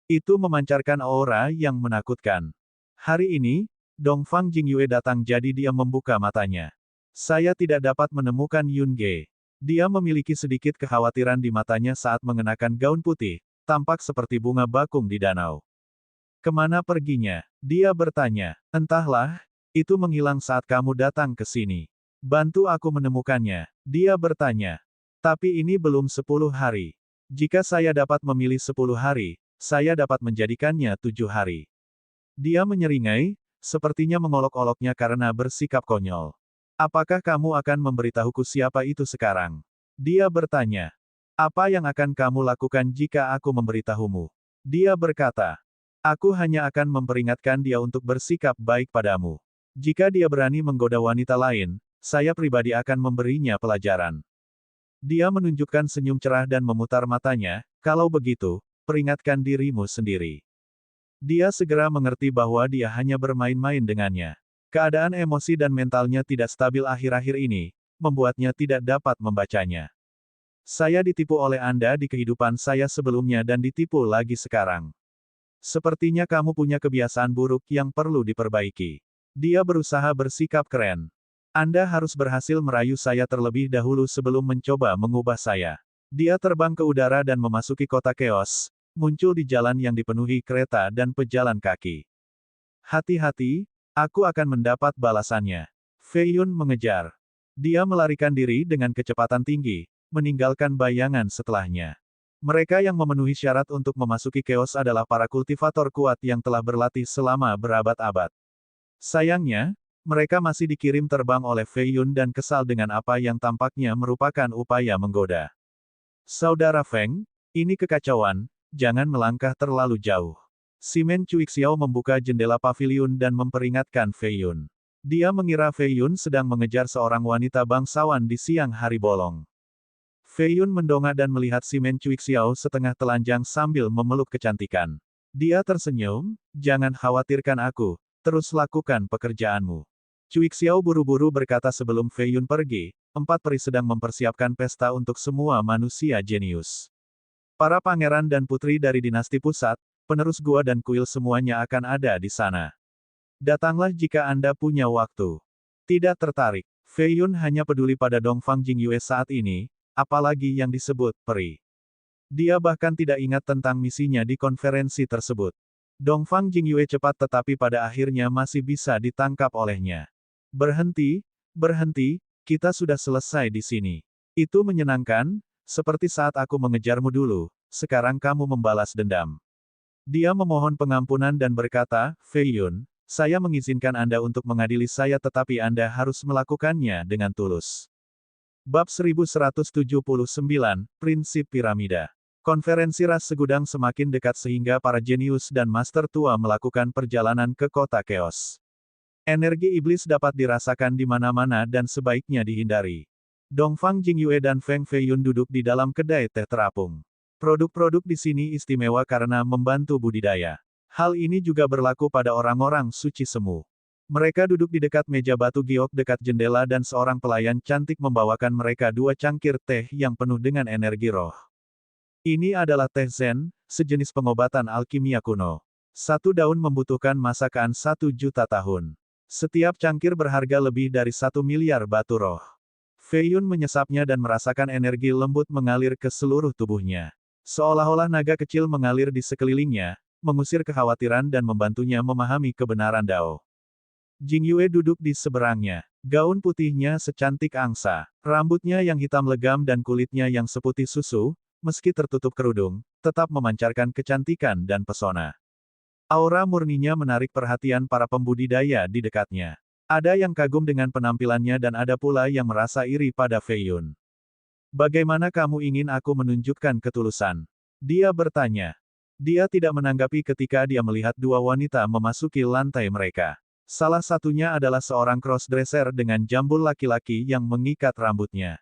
Itu memancarkan aura yang menakutkan. Hari ini, Dongfang Jingyue datang jadi dia membuka matanya. Saya tidak dapat menemukan Yun Ge. Dia memiliki sedikit kekhawatiran di matanya saat mengenakan gaun putih, tampak seperti bunga bakung di danau. Kemana perginya? Dia bertanya. Entahlah, itu menghilang saat kamu datang ke sini. Bantu aku menemukannya. Dia bertanya. Tapi ini belum 10 hari. Jika saya dapat memilih 10 hari, saya dapat menjadikannya 7 hari. Dia menyeringai, sepertinya mengolok-oloknya karena bersikap konyol. Apakah kamu akan memberitahuku siapa itu sekarang? Dia bertanya. Apa yang akan kamu lakukan jika aku memberitahumu? Dia berkata. Aku hanya akan memperingatkan dia untuk bersikap baik padamu. Jika dia berani menggoda wanita lain, saya pribadi akan memberinya pelajaran. Dia menunjukkan senyum cerah dan memutar matanya, kalau begitu, peringatkan dirimu sendiri. Dia segera mengerti bahwa dia hanya bermain-main dengannya. Keadaan emosi dan mentalnya tidak stabil akhir-akhir ini, membuatnya tidak dapat membacanya. Saya ditipu oleh Anda di kehidupan saya sebelumnya dan ditipu lagi sekarang. Sepertinya kamu punya kebiasaan buruk yang perlu diperbaiki. Dia berusaha bersikap keren. Anda harus berhasil merayu saya terlebih dahulu sebelum mencoba mengubah saya. Dia terbang ke udara dan memasuki kota keos, muncul di jalan yang dipenuhi kereta dan pejalan kaki. Hati-hati, aku akan mendapat balasannya. Fei Yun mengejar. Dia melarikan diri dengan kecepatan tinggi, meninggalkan bayangan setelahnya. Mereka yang memenuhi syarat untuk memasuki keos adalah para kultivator kuat yang telah berlatih selama berabad-abad. Sayangnya, mereka masih dikirim terbang oleh Fei Yun dan kesal dengan apa yang tampaknya merupakan upaya menggoda. Saudara Feng, ini kekacauan, jangan melangkah terlalu jauh. Simen Cuixiao membuka jendela paviliun dan memperingatkan Fei Yun. Dia mengira Fei Yun sedang mengejar seorang wanita bangsawan di siang hari bolong. Fei Yun mendongak dan melihat Simen Cuixiao setengah telanjang sambil memeluk kecantikan. Dia tersenyum, jangan khawatirkan aku, terus lakukan pekerjaanmu. Cuixiao buru-buru berkata sebelum Fei Yun pergi, 4 peri sedang mempersiapkan pesta untuk semua manusia jenius. Para pangeran dan putri dari dinasti pusat, penerus gua dan kuil semuanya akan ada di sana. Datanglah jika Anda punya waktu. Tidak tertarik. Fei Yun hanya peduli pada Dongfang Jingyue saat ini, apalagi yang disebut peri. Dia bahkan tidak ingat tentang misinya di konferensi tersebut. Dongfang Jingyue cepat tetapi pada akhirnya masih bisa ditangkap olehnya. Berhenti, berhenti, kita sudah selesai di sini. Itu menyenangkan, seperti saat aku mengejarmu dulu, sekarang kamu membalas dendam. Dia memohon pengampunan dan berkata, Fei Yun, saya mengizinkan Anda untuk mengadili saya tetapi Anda harus melakukannya dengan tulus. Bab 1179, Prinsip Piramida. Konferensi ras segudang semakin dekat sehingga para jenius dan master tua melakukan perjalanan ke kota keos. Energi iblis dapat dirasakan di mana-mana dan sebaiknya dihindari. Dongfang Jingyue dan Feng Fei Yun duduk di dalam kedai teh terapung. Produk-produk di sini istimewa karena membantu budidaya. Hal ini juga berlaku pada orang-orang suci semu. Mereka duduk di dekat meja batu giok dekat jendela dan seorang pelayan cantik membawakan mereka 2 cangkir teh yang penuh dengan energi roh. Ini adalah teh Zen, sejenis pengobatan alkimia kuno. 1 daun membutuhkan masakan 1 juta tahun. Setiap cangkir berharga lebih dari 1 miliar batu roh. Fei Yun menyesapnya dan merasakan energi lembut mengalir ke seluruh tubuhnya. Seolah-olah naga kecil mengalir di sekelilingnya, mengusir kekhawatiran dan membantunya memahami kebenaran Dao. Jingyue duduk di seberangnya. Gaun putihnya secantik angsa. Rambutnya yang hitam legam dan kulitnya yang seputih susu, meski tertutup kerudung, tetap memancarkan kecantikan dan pesona. Aura murninya menarik perhatian para pembudidaya di dekatnya. Ada yang kagum dengan penampilannya dan ada pula yang merasa iri pada Fei Yun. Bagaimana kamu ingin aku menunjukkan ketulusan? Dia bertanya. Dia tidak menanggapi ketika dia melihat 2 wanita memasuki lantai mereka. Salah satunya adalah seorang crossdresser dengan jambul laki-laki yang mengikat rambutnya.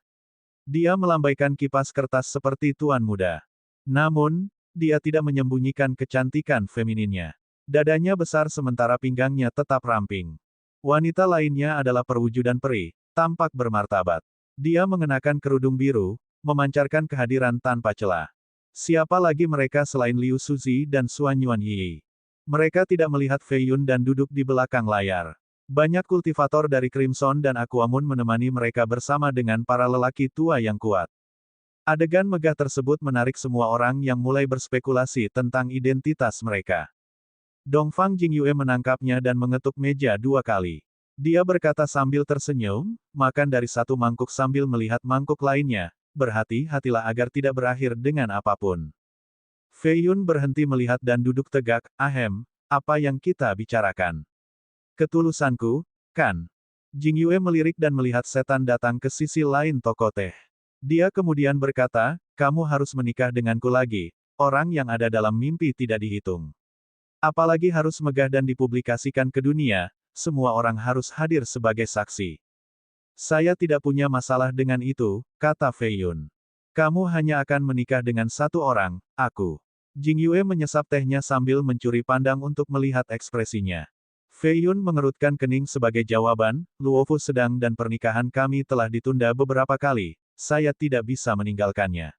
Dia melambaikan kipas kertas seperti tuan muda. Namun, dia tidak menyembunyikan kecantikan femininnya. Dadanya besar sementara pinggangnya tetap ramping. Wanita lainnya adalah perwujudan peri, tampak bermartabat. Dia mengenakan kerudung biru, memancarkan kehadiran tanpa celah. Siapa lagi mereka selain Liu Suzi dan Suan Yuan Yi? Mereka tidak melihat Fei Yun dan duduk di belakang layar. Banyak kultivator dari Crimson dan Aquamoon menemani mereka bersama dengan para lelaki tua yang kuat. Adegan megah tersebut menarik semua orang yang mulai berspekulasi tentang identitas mereka. Dongfang Jingyue menangkapnya dan mengetuk meja 2 kali. Dia berkata sambil tersenyum, makan dari satu mangkuk sambil melihat mangkuk lainnya, berhati-hatilah agar tidak berakhir dengan apapun. Fei Yun berhenti melihat dan duduk tegak, ahem, apa yang kita bicarakan? Ketulusanku, kan? Jingyue melirik dan melihat setan datang ke sisi lain toko teh. Dia kemudian berkata, kamu harus menikah denganku lagi, orang yang ada dalam mimpi tidak dihitung. Apalagi harus megah dan dipublikasikan ke dunia, semua orang harus hadir sebagai saksi. Saya tidak punya masalah dengan itu, kata Fei Yun. Kamu hanya akan menikah dengan satu orang, aku. Jingyue menyesap tehnya sambil mencuri pandang untuk melihat ekspresinya. Fei Yun mengerutkan kening sebagai jawaban, Luofu sedang dan pernikahan kami telah ditunda beberapa kali, saya tidak bisa meninggalkannya.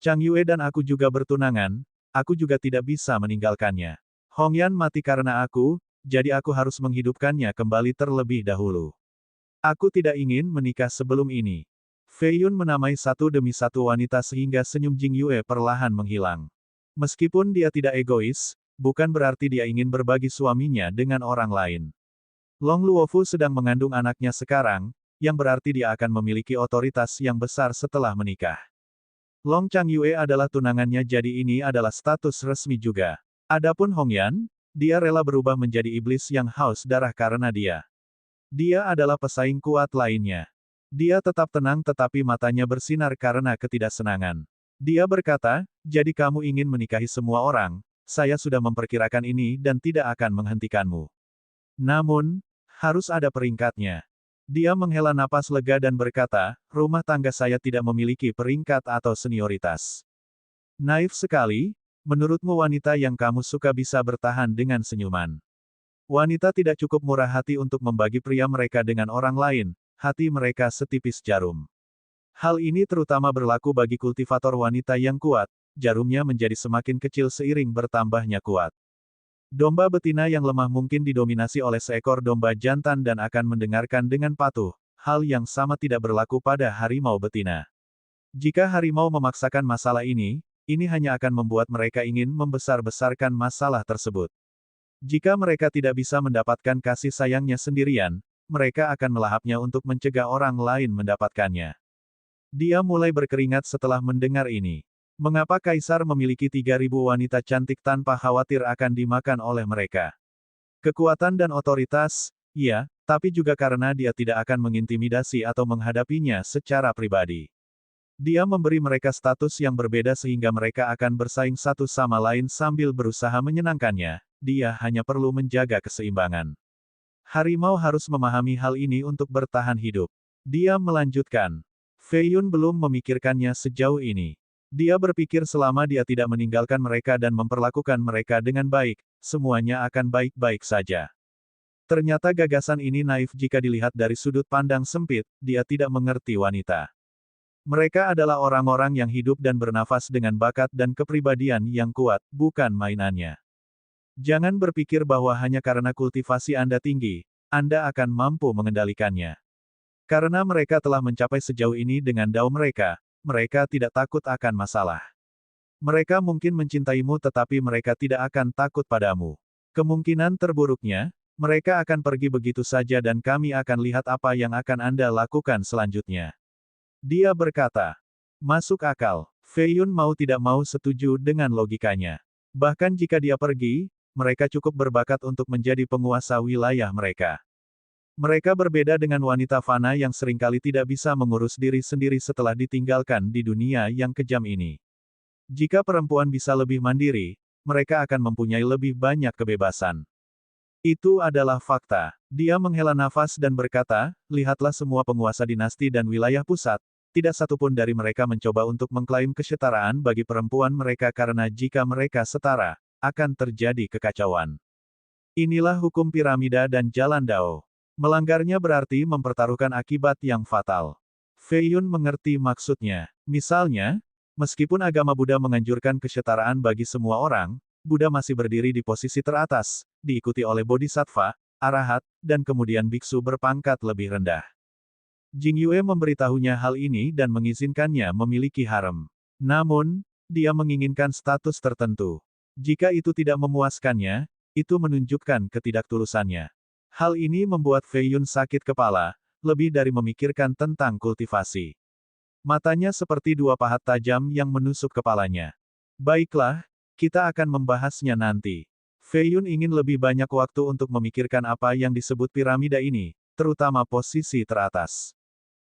Chang Yue dan aku juga bertunangan, aku juga tidak bisa meninggalkannya. Hongyan mati karena aku, jadi aku harus menghidupkannya kembali terlebih dahulu. Aku tidak ingin menikah sebelum ini. Fei Yun menamai satu demi satu wanita sehingga senyum Jingyue perlahan menghilang. Meskipun dia tidak egois, bukan berarti dia ingin berbagi suaminya dengan orang lain. Long Luofu sedang mengandung anaknya sekarang, yang berarti dia akan memiliki otoritas yang besar setelah menikah. Long Changyue adalah tunangannya jadi ini adalah status resmi juga. Adapun Hongyan, dia rela berubah menjadi iblis yang haus darah karena dia. Dia adalah pesaing kuat lainnya. Dia tetap tenang tetapi matanya bersinar karena ketidaksenangan. Dia berkata, jadi kamu ingin menikahi semua orang, saya sudah memperkirakan ini dan tidak akan menghentikanmu. Namun, harus ada peringkatnya. Dia menghela napas lega dan berkata, rumah tangga saya tidak memiliki peringkat atau senioritas. Naif sekali. Menurutmu wanita yang kamu suka bisa bertahan dengan senyuman? Wanita tidak cukup murah hati untuk membagi pria mereka dengan orang lain, hati mereka setipis jarum. Hal ini terutama berlaku bagi kultivator wanita yang kuat, jarumnya menjadi semakin kecil seiring bertambahnya kuat. Domba betina yang lemah mungkin didominasi oleh seekor domba jantan dan akan mendengarkan dengan patuh, hal yang sama tidak berlaku pada harimau betina. Jika harimau memaksakan masalah ini hanya akan membuat mereka ingin membesar-besarkan masalah tersebut. Jika mereka tidak bisa mendapatkan kasih sayangnya sendirian, mereka akan melahapnya untuk mencegah orang lain mendapatkannya. Dia mulai berkeringat setelah mendengar ini. Mengapa Kaisar memiliki 3.000 wanita cantik tanpa khawatir akan dimakan oleh mereka? Kekuatan dan otoritas, iya, tapi juga karena dia tidak akan mengintimidasi atau menghadapinya secara pribadi. Dia memberi mereka status yang berbeda sehingga mereka akan bersaing satu sama lain sambil berusaha menyenangkannya, dia hanya perlu menjaga keseimbangan. Harimau harus memahami hal ini untuk bertahan hidup. Dia melanjutkan. Fei Yun belum memikirkannya sejauh ini. Dia berpikir selama dia tidak meninggalkan mereka dan memperlakukan mereka dengan baik, semuanya akan baik-baik saja. Ternyata gagasan ini naif jika dilihat dari sudut pandang sempit, dia tidak mengerti wanita. Mereka adalah orang-orang yang hidup dan bernafas dengan bakat dan kepribadian yang kuat, bukan mainannya. Jangan berpikir bahwa hanya karena kultivasi Anda tinggi, Anda akan mampu mengendalikannya. Karena mereka telah mencapai sejauh ini dengan dao mereka, mereka tidak takut akan masalah. Mereka mungkin mencintaimu tetapi mereka tidak akan takut padamu. Kemungkinan terburuknya, mereka akan pergi begitu saja dan kami akan lihat apa yang akan Anda lakukan selanjutnya. Dia berkata, masuk akal. Fei Yun mau tidak mau setuju dengan logikanya. Bahkan jika dia pergi, mereka cukup berbakat untuk menjadi penguasa wilayah mereka. Mereka berbeda dengan wanita fana yang seringkali tidak bisa mengurus diri sendiri setelah ditinggalkan di dunia yang kejam ini. Jika perempuan bisa lebih mandiri, mereka akan mempunyai lebih banyak kebebasan. Itu adalah fakta. Dia menghela nafas dan berkata, lihatlah semua penguasa dinasti dan wilayah pusat, tidak satupun dari mereka mencoba untuk mengklaim kesetaraan bagi perempuan mereka karena jika mereka setara, akan terjadi kekacauan. Inilah hukum piramida dan jalan Dao. Melanggarnya berarti mempertaruhkan akibat yang fatal. Fei Yun mengerti maksudnya. Misalnya, meskipun agama Buddha menganjurkan kesetaraan bagi semua orang, Buddha masih berdiri di posisi teratas, diikuti oleh bodhisattva, arahat, dan kemudian biksu berpangkat lebih rendah. Jing Yue memberitahunya hal ini dan mengizinkannya memiliki harem. Namun, dia menginginkan status tertentu. Jika itu tidak memuaskannya, itu menunjukkan ketidaktulusannya. Hal ini membuat Fei Yun sakit kepala, lebih dari memikirkan tentang kultivasi. Matanya seperti dua pahat tajam yang menusuk kepalanya. Baiklah, kita akan membahasnya nanti. Fei Yun ingin lebih banyak waktu untuk memikirkan apa yang disebut piramida ini, terutama posisi teratas.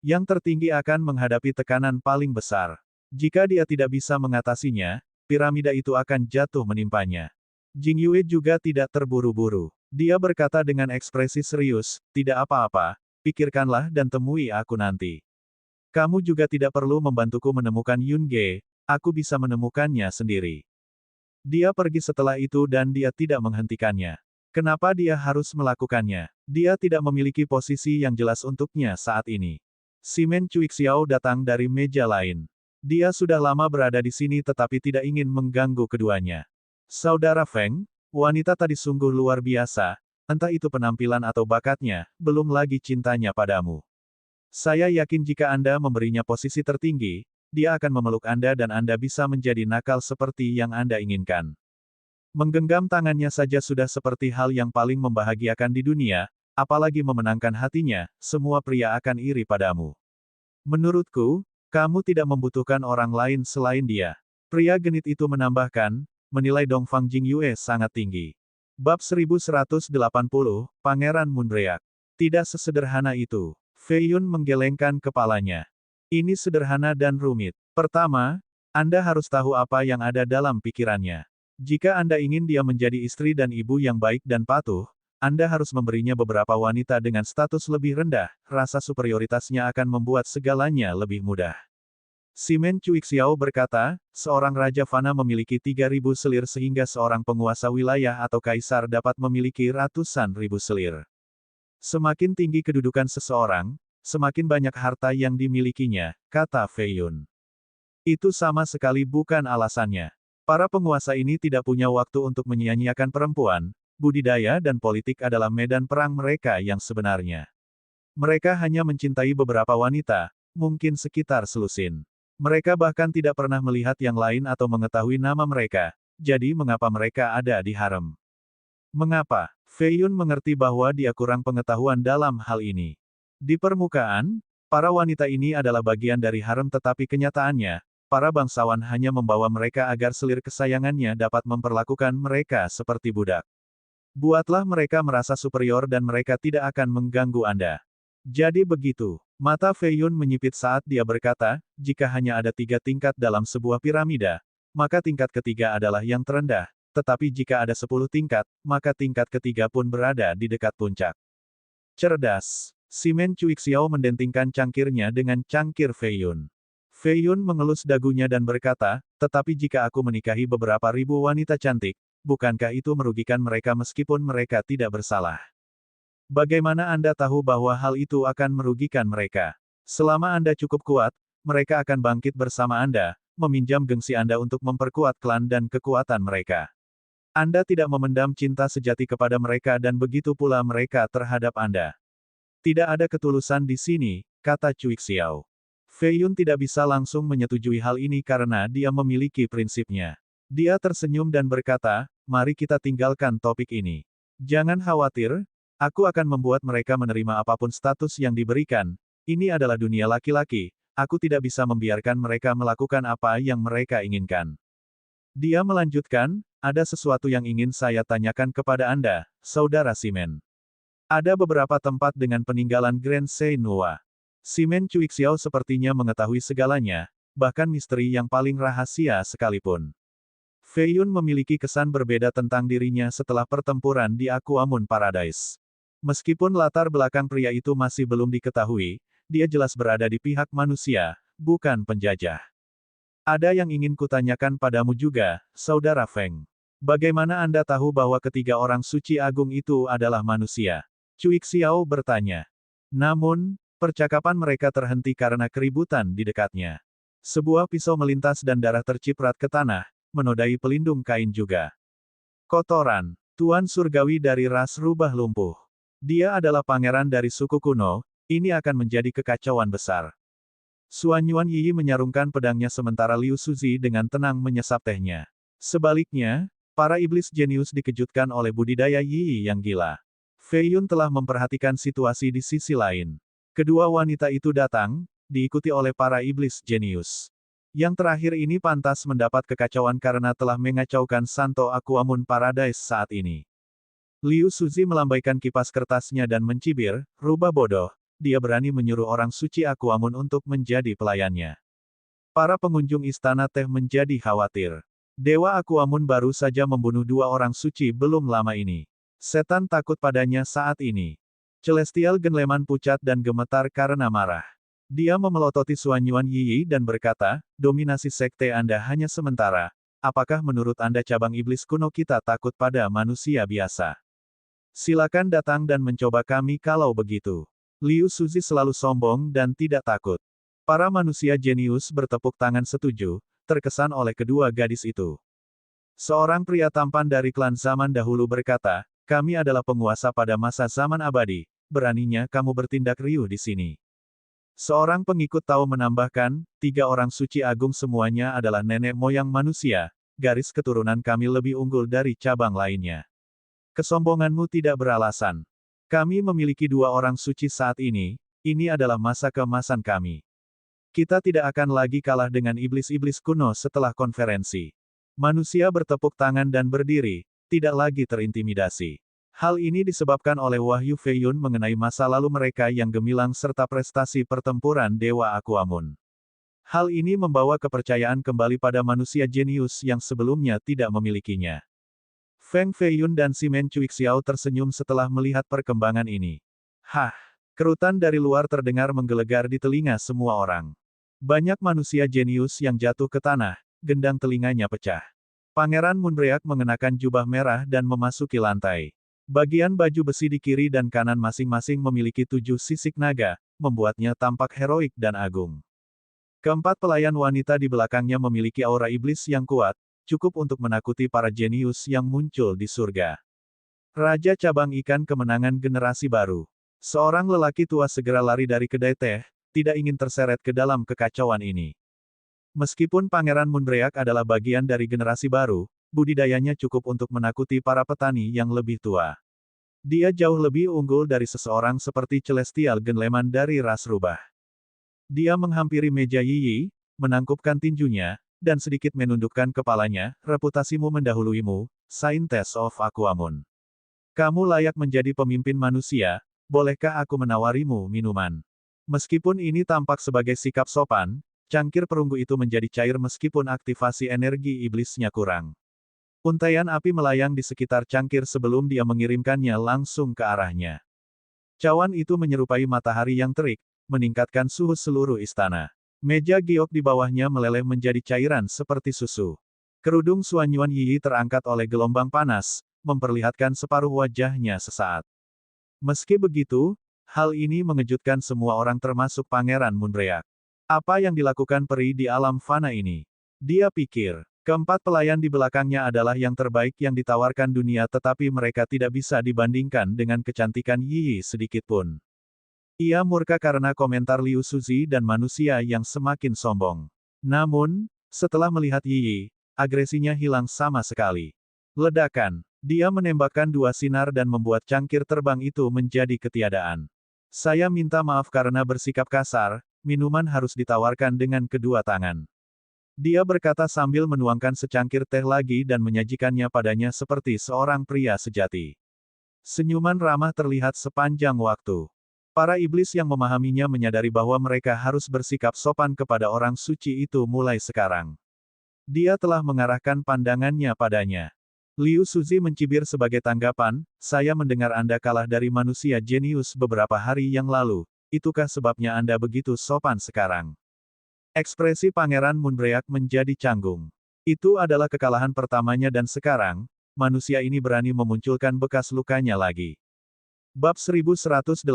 Yang tertinggi akan menghadapi tekanan paling besar. Jika dia tidak bisa mengatasinya, piramida itu akan jatuh menimpanya. Jing Yue juga tidak terburu-buru. Dia berkata dengan ekspresi serius, tidak apa-apa, pikirkanlah dan temui aku nanti. Kamu juga tidak perlu membantuku menemukan Yun Ge, aku bisa menemukannya sendiri. Dia pergi setelah itu dan dia tidak menghentikannya. Kenapa dia harus melakukannya? Dia tidak memiliki posisi yang jelas untuknya saat ini. Simen Cuixiao datang dari meja lain. Dia sudah lama berada di sini tetapi tidak ingin mengganggu keduanya. Saudara Feng, wanita tadi sungguh luar biasa, entah itu penampilan atau bakatnya, belum lagi cintanya padamu. Saya yakin jika Anda memberinya posisi tertinggi, dia akan memeluk Anda dan Anda bisa menjadi nakal seperti yang Anda inginkan. Menggenggam tangannya saja sudah seperti hal yang paling membahagiakan di dunia, apalagi memenangkan hatinya, semua pria akan iri padamu. Menurutku, kamu tidak membutuhkan orang lain selain dia. Pria genit itu menambahkan, menilai Dongfang Jing Yue sangat tinggi. Bab 1180, Pangeran Moonbreak. Tidak sesederhana itu. Fei Yun menggelengkan kepalanya. Ini sederhana dan rumit. Pertama, Anda harus tahu apa yang ada dalam pikirannya. Jika Anda ingin dia menjadi istri dan ibu yang baik dan patuh, Anda harus memberinya beberapa wanita dengan status lebih rendah, rasa superioritasnya akan membuat segalanya lebih mudah. Simen Cuixiao berkata, seorang Raja Fana memiliki 3.000 selir sehingga seorang penguasa wilayah atau kaisar dapat memiliki ratusan ribu selir. Semakin tinggi kedudukan seseorang, semakin banyak harta yang dimilikinya, kata Fei Yun. Itu sama sekali bukan alasannya. Para penguasa ini tidak punya waktu untuk menyia-nyiakan perempuan, budidaya dan politik adalah medan perang mereka yang sebenarnya. Mereka hanya mencintai beberapa wanita, mungkin sekitar selusin. Mereka bahkan tidak pernah melihat yang lain atau mengetahui nama mereka, jadi mengapa mereka ada di harem? Mengapa? Fei Yun mengerti bahwa dia kurang pengetahuan dalam hal ini. Di permukaan, para wanita ini adalah bagian dari harem tetapi kenyataannya, para bangsawan hanya membawa mereka agar selir kesayangannya dapat memperlakukan mereka seperti budak. Buatlah mereka merasa superior dan mereka tidak akan mengganggu Anda. Jadi begitu. Mata Fei Yun menyipit saat dia berkata, jika hanya ada 3 tingkat dalam sebuah piramida, maka tingkat ketiga adalah yang terendah, tetapi jika ada 10 tingkat, maka tingkat ketiga pun berada di dekat puncak. Cerdas. Simen Cuixiao mendentingkan cangkirnya dengan cangkir Fei Yun. Fei Yun mengelus dagunya dan berkata, tetapi jika aku menikahi beberapa ribu wanita cantik, bukankah itu merugikan mereka meskipun mereka tidak bersalah? Bagaimana Anda tahu bahwa hal itu akan merugikan mereka? Selama Anda cukup kuat, mereka akan bangkit bersama Anda, meminjam gengsi Anda untuk memperkuat klan dan kekuatan mereka. Anda tidak memendam cinta sejati kepada mereka dan begitu pula mereka terhadap Anda. Tidak ada ketulusan di sini, kata Cuixiao. Fei Yun tidak bisa langsung menyetujui hal ini karena dia memiliki prinsipnya. Dia tersenyum dan berkata, mari kita tinggalkan topik ini. Jangan khawatir, aku akan membuat mereka menerima apapun status yang diberikan. Ini adalah dunia laki-laki, aku tidak bisa membiarkan mereka melakukan apa yang mereka inginkan. Dia melanjutkan, ada sesuatu yang ingin saya tanyakan kepada Anda, Saudara Simen. Ada beberapa tempat dengan peninggalan Grand Seinua. Simen Cuixiao sepertinya mengetahui segalanya, bahkan misteri yang paling rahasia sekalipun. Fei Yun memiliki kesan berbeda tentang dirinya setelah pertempuran di Aquamoon Paradise. Meskipun latar belakang pria itu masih belum diketahui, dia jelas berada di pihak manusia, bukan penjajah. Ada yang ingin kutanyakan padamu juga, Saudara Feng. Bagaimana Anda tahu bahwa ketiga orang suci agung itu adalah manusia? Cuixiao bertanya. Namun, percakapan mereka terhenti karena keributan di dekatnya. Sebuah pisau melintas dan darah terciprat ke tanah, menodai pelindung kain juga. Kotoran, Tuan Surgawi dari ras rubah lumpuh. Dia adalah pangeran dari suku kuno, ini akan menjadi kekacauan besar. Suanyuan Yi menyarungkan pedangnya sementara Liu Suzi dengan tenang menyesap tehnya. Sebaliknya, para iblis jenius dikejutkan oleh budidaya Yi yang gila. Fei Yun telah memperhatikan situasi di sisi lain. Kedua wanita itu datang, diikuti oleh para iblis jenius. Yang terakhir ini pantas mendapat kekacauan karena telah mengacaukan Santo Aquamun Paradise saat ini. Liu Suzi melambaikan kipas kertasnya dan mencibir, rubah bodoh, dia berani menyuruh orang suci Aquamun untuk menjadi pelayannya. Para pengunjung istana teh menjadi khawatir. Dewa Aquamun baru saja membunuh dua orang suci belum lama ini. Setan takut padanya saat ini. Celestial Genleman pucat dan gemetar karena marah. Dia memelototi Suanyuan Yi dan berkata, dominasi sekte Anda hanya sementara. Apakah menurut Anda cabang iblis kuno kita takut pada manusia biasa? Silakan datang dan mencoba kami kalau begitu. Liu Suzi selalu sombong dan tidak takut. Para manusia jenius bertepuk tangan setuju, terkesan oleh kedua gadis itu. Seorang pria tampan dari klan zaman dahulu berkata, kami adalah penguasa pada masa zaman abadi, beraninya kamu bertindak riuh di sini. Seorang pengikut Tao menambahkan, 3 orang suci agung semuanya adalah nenek moyang manusia, garis keturunan kami lebih unggul dari cabang lainnya. Kesombonganmu tidak beralasan. Kami memiliki 2 orang suci saat ini adalah masa keemasan kami. Kita tidak akan lagi kalah dengan iblis-iblis kuno setelah konferensi. Manusia bertepuk tangan dan berdiri, tidak lagi terintimidasi. Hal ini disebabkan oleh wahyu Fei Yun mengenai masa lalu mereka yang gemilang serta prestasi pertempuran Dewa Aquamun. Hal ini membawa kepercayaan kembali pada manusia jenius yang sebelumnya tidak memilikinya. Feng Fei Yun dan Simen Cuixiao tersenyum setelah melihat perkembangan ini. Hah! Kerutan dari luar terdengar menggelegar di telinga semua orang. Banyak manusia jenius yang jatuh ke tanah, gendang telinganya pecah. Pangeran Moonbreak mengenakan jubah merah dan memasuki lantai. Bagian baju besi di kiri dan kanan masing-masing memiliki 7 sisik naga, membuatnya tampak heroik dan agung. Keempat pelayan wanita di belakangnya memiliki aura iblis yang kuat, cukup untuk menakuti para jenius yang muncul di surga. Raja Cabang Ikan Kemenangan Generasi Baru. Seorang lelaki tua segera lari dari kedai teh, tidak ingin terseret ke dalam kekacauan ini. Meskipun Pangeran Moonbreak adalah bagian dari generasi baru, budidayanya cukup untuk menakuti para petani yang lebih tua. Dia jauh lebih unggul dari seseorang seperti Celestial Genleman dari ras rubah. Dia menghampiri meja Yi, menangkupkan tinjunya, dan sedikit menundukkan kepalanya, reputasimu mendahuluimu, Saintess of Aquamun. Kamu layak menjadi pemimpin manusia, bolehkah aku menawarimu minuman? Meskipun ini tampak sebagai sikap sopan, cangkir perunggu itu menjadi cair meskipun aktivasi energi iblisnya kurang. Untaian api melayang di sekitar cangkir sebelum dia mengirimkannya langsung ke arahnya. Cawan itu menyerupai matahari yang terik, meningkatkan suhu seluruh istana. Meja giok di bawahnya meleleh menjadi cairan seperti susu. Kerudung Suanyuan Yi terangkat oleh gelombang panas, memperlihatkan separuh wajahnya sesaat. Meski begitu, hal ini mengejutkan semua orang termasuk Pangeran Moonbreak. Apa yang dilakukan peri di alam fana ini? Dia pikir, keempat pelayan di belakangnya adalah yang terbaik yang ditawarkan dunia tetapi mereka tidak bisa dibandingkan dengan kecantikan Yi sedikitpun. Ia murka karena komentar Liu Suzi dan manusia yang semakin sombong. Namun, setelah melihat Yi, agresinya hilang sama sekali. Ledakan. Dia menembakkan 2 sinar dan membuat cangkir terbang itu menjadi ketiadaan. Saya minta maaf karena bersikap kasar, minuman harus ditawarkan dengan kedua tangan. Dia berkata sambil menuangkan secangkir teh lagi dan menyajikannya padanya seperti seorang pria sejati. Senyuman ramah terlihat sepanjang waktu. Para iblis yang memahaminya menyadari bahwa mereka harus bersikap sopan kepada orang suci itu mulai sekarang. Dia telah mengarahkan pandangannya padanya. Liu Suzi mencibir sebagai tanggapan, saya mendengar Anda kalah dari manusia jenius beberapa hari yang lalu, itukah sebabnya Anda begitu sopan sekarang? Ekspresi Pangeran Moonbreak menjadi canggung. Itu adalah kekalahan pertamanya dan sekarang, manusia ini berani memunculkan bekas lukanya lagi. Bab 1181,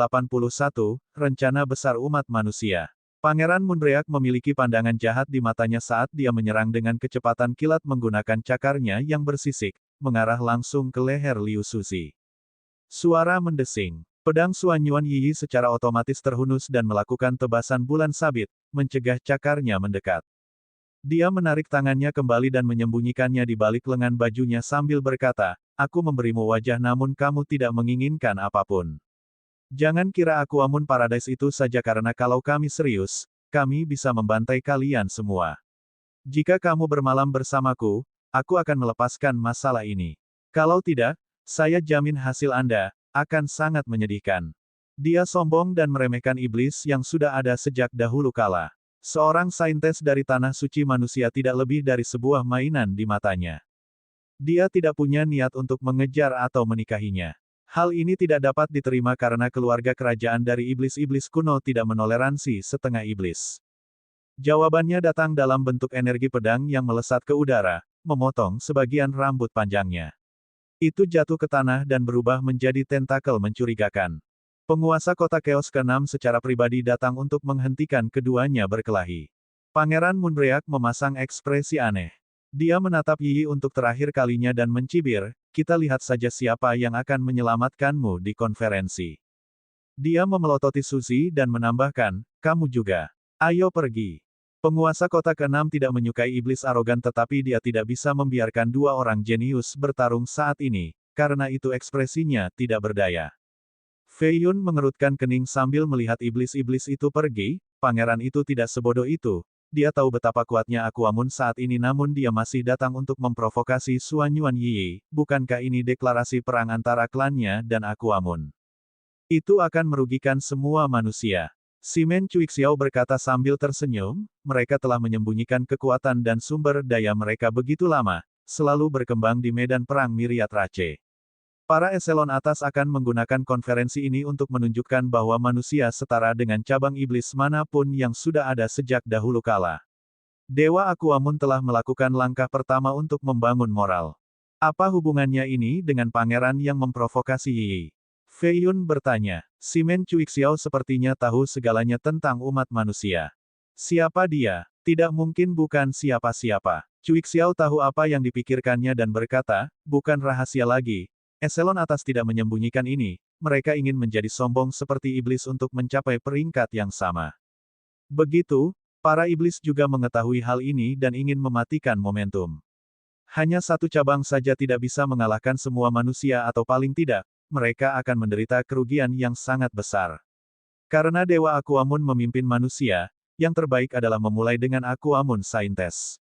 Rencana Besar Umat Manusia. Pangeran Moonbreak memiliki pandangan jahat di matanya saat dia menyerang dengan kecepatan kilat menggunakan cakarnya yang bersisik, mengarah langsung ke leher Liu Suzi. Suara mendesing. Pedang Suanyuan Yi secara otomatis terhunus dan melakukan tebasan bulan sabit, mencegah cakarnya mendekat. Dia menarik tangannya kembali dan menyembunyikannya di balik lengan bajunya sambil berkata, "Aku memberimu wajah namun kamu tidak menginginkan apapun. Jangan kira aku Amun Paradise itu saja karena kalau kami serius, kami bisa membantai kalian semua. Jika kamu bermalam bersamaku, aku akan melepaskan masalah ini. Kalau tidak, saya jamin hasil Anda akan sangat menyedihkan." Dia sombong dan meremehkan iblis yang sudah ada sejak dahulu kala. Seorang saintes dari tanah suci manusia tidak lebih dari sebuah mainan di matanya. Dia tidak punya niat untuk mengejar atau menikahinya. Hal ini tidak dapat diterima karena keluarga kerajaan dari iblis-iblis kuno tidak menoleransi setengah iblis. Jawabannya datang dalam bentuk energi pedang yang melesat ke udara, memotong sebagian rambut panjangnya. Itu jatuh ke tanah dan berubah menjadi tentakel mencurigakan. Penguasa kota Chaos ke-6 secara pribadi datang untuk menghentikan keduanya berkelahi. Pangeran Moonbreak memasang ekspresi aneh. Dia menatap Yi untuk terakhir kalinya dan mencibir, "Kita lihat saja siapa yang akan menyelamatkanmu di konferensi." Dia memelototi Suzy dan menambahkan, "Kamu juga. Ayo pergi." Penguasa kota ke-6 tidak menyukai iblis arogan tetapi dia tidak bisa membiarkan dua orang jenius bertarung saat ini, karena itu ekspresinya tidak berdaya. Fei Yun mengerutkan kening sambil melihat iblis-iblis itu pergi, pangeran itu tidak sebodoh itu. Dia tahu betapa kuatnya Aquamun saat ini namun dia masih datang untuk memprovokasi Suanyuan Yi. Bukankah ini deklarasi perang antara klannya dan Aquamun? Itu akan merugikan semua manusia. Simen Cuixiao berkata sambil tersenyum, mereka telah menyembunyikan kekuatan dan sumber daya mereka begitu lama, selalu berkembang di medan perang Myriad Rache. Para eselon atas akan menggunakan konferensi ini untuk menunjukkan bahwa manusia setara dengan cabang iblis manapun yang sudah ada sejak dahulu kala. Dewa Aquamun telah melakukan langkah pertama untuk membangun moral. Apa hubungannya ini dengan pangeran yang memprovokasi Yi? Fei Yun bertanya. Simen Cuixiao sepertinya tahu segalanya tentang umat manusia. Siapa dia? Tidak mungkin bukan siapa-siapa. Cuixiao tahu apa yang dipikirkannya dan berkata, "Bukan rahasia lagi. Eselon atas tidak menyembunyikan ini, mereka ingin menjadi sombong seperti iblis untuk mencapai peringkat yang sama." Begitu, para iblis juga mengetahui hal ini dan ingin mematikan momentum. Hanya satu cabang saja tidak bisa mengalahkan semua manusia atau paling tidak, mereka akan menderita kerugian yang sangat besar. Karena Dewa Aquamun memimpin manusia, yang terbaik adalah memulai dengan Aquamun Saintes.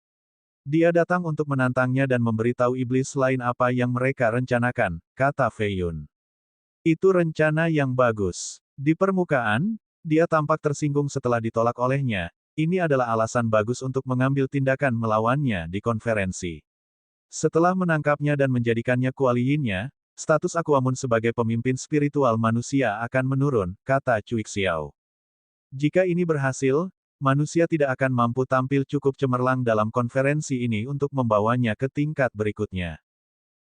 Dia datang untuk menantangnya dan memberitahu iblis lain apa yang mereka rencanakan, kata Fei Yun. Itu rencana yang bagus. Di permukaan, dia tampak tersinggung setelah ditolak olehnya. Ini adalah alasan bagus untuk mengambil tindakan melawannya di konferensi. Setelah menangkapnya dan menjadikannya kualiinnya, status Aquamun sebagai pemimpin spiritual manusia akan menurun, kata Cuixiao. Jika ini berhasil, manusia tidak akan mampu tampil cukup cemerlang dalam konferensi ini untuk membawanya ke tingkat berikutnya.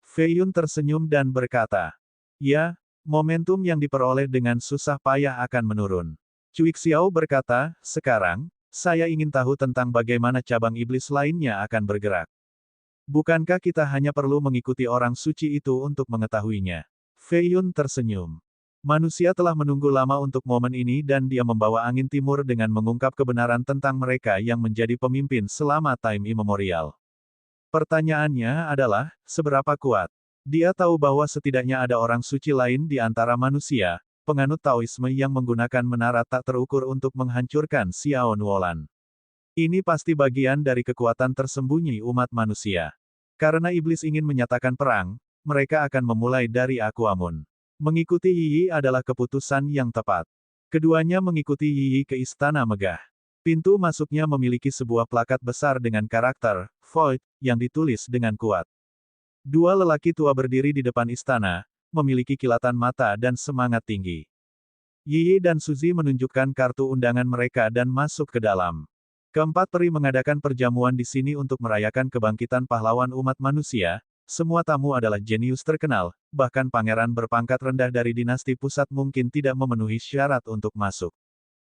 Fei Yun tersenyum dan berkata, "Ya, momentum yang diperoleh dengan susah payah akan menurun." Cuixiao berkata, "Sekarang, saya ingin tahu tentang bagaimana cabang iblis lainnya akan bergerak. Bukankah kita hanya perlu mengikuti orang suci itu untuk mengetahuinya?" Fei Yun tersenyum. Manusia telah menunggu lama untuk momen ini dan dia membawa angin timur dengan mengungkap kebenaran tentang mereka yang menjadi pemimpin selama time immemorial. Pertanyaannya adalah, seberapa kuat? Dia tahu bahwa setidaknya ada orang suci lain di antara manusia, penganut Taoisme yang menggunakan menara tak terukur untuk menghancurkan Xiao Nuolan. Ini pasti bagian dari kekuatan tersembunyi umat manusia. Karena iblis ingin menyatakan perang, mereka akan memulai dari Aquamun. Mengikuti Yi adalah keputusan yang tepat. Keduanya mengikuti Yi ke Istana Megah. Pintu masuknya memiliki sebuah plakat besar dengan karakter Void yang ditulis dengan kuat. Dua lelaki tua berdiri di depan istana, memiliki kilatan mata dan semangat tinggi. Yi dan Suzy menunjukkan kartu undangan mereka dan masuk ke dalam. Keempat peri mengadakan perjamuan di sini untuk merayakan kebangkitan pahlawan umat manusia. Semua tamu adalah jenius terkenal, bahkan pangeran berpangkat rendah dari dinasti pusat mungkin tidak memenuhi syarat untuk masuk.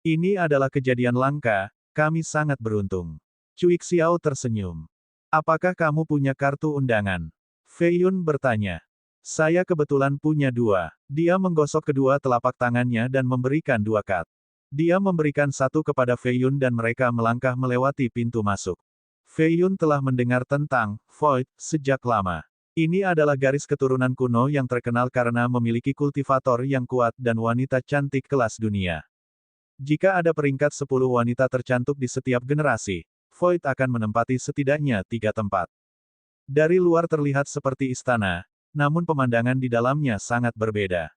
Ini adalah kejadian langka, kami sangat beruntung. Cuixiao tersenyum. Apakah kamu punya kartu undangan? Fei Yun bertanya. Saya kebetulan punya dua. Dia menggosok kedua telapak tangannya dan memberikan dua kat. Dia memberikan satu kepada Fei Yun dan mereka melangkah melewati pintu masuk. Fei Yun telah mendengar tentang Void sejak lama. Ini adalah garis keturunan kuno yang terkenal karena memiliki kultivator yang kuat dan wanita cantik kelas dunia. Jika ada peringkat 10 wanita tercantik di setiap generasi, Void akan menempati setidaknya 3 tempat. Dari luar terlihat seperti istana, namun pemandangan di dalamnya sangat berbeda.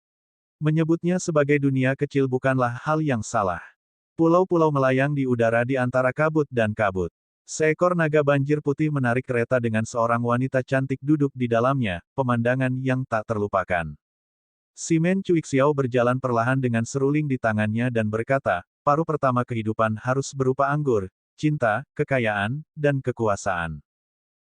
Menyebutnya sebagai dunia kecil bukanlah hal yang salah. Pulau-pulau melayang di udara di antara kabut dan kabut. Seekor naga banjir putih menarik kereta dengan seorang wanita cantik duduk di dalamnya, pemandangan yang tak terlupakan. Simen Cuixiao berjalan perlahan dengan seruling di tangannya dan berkata, paruh pertama kehidupan harus berupa anggur, cinta, kekayaan, dan kekuasaan.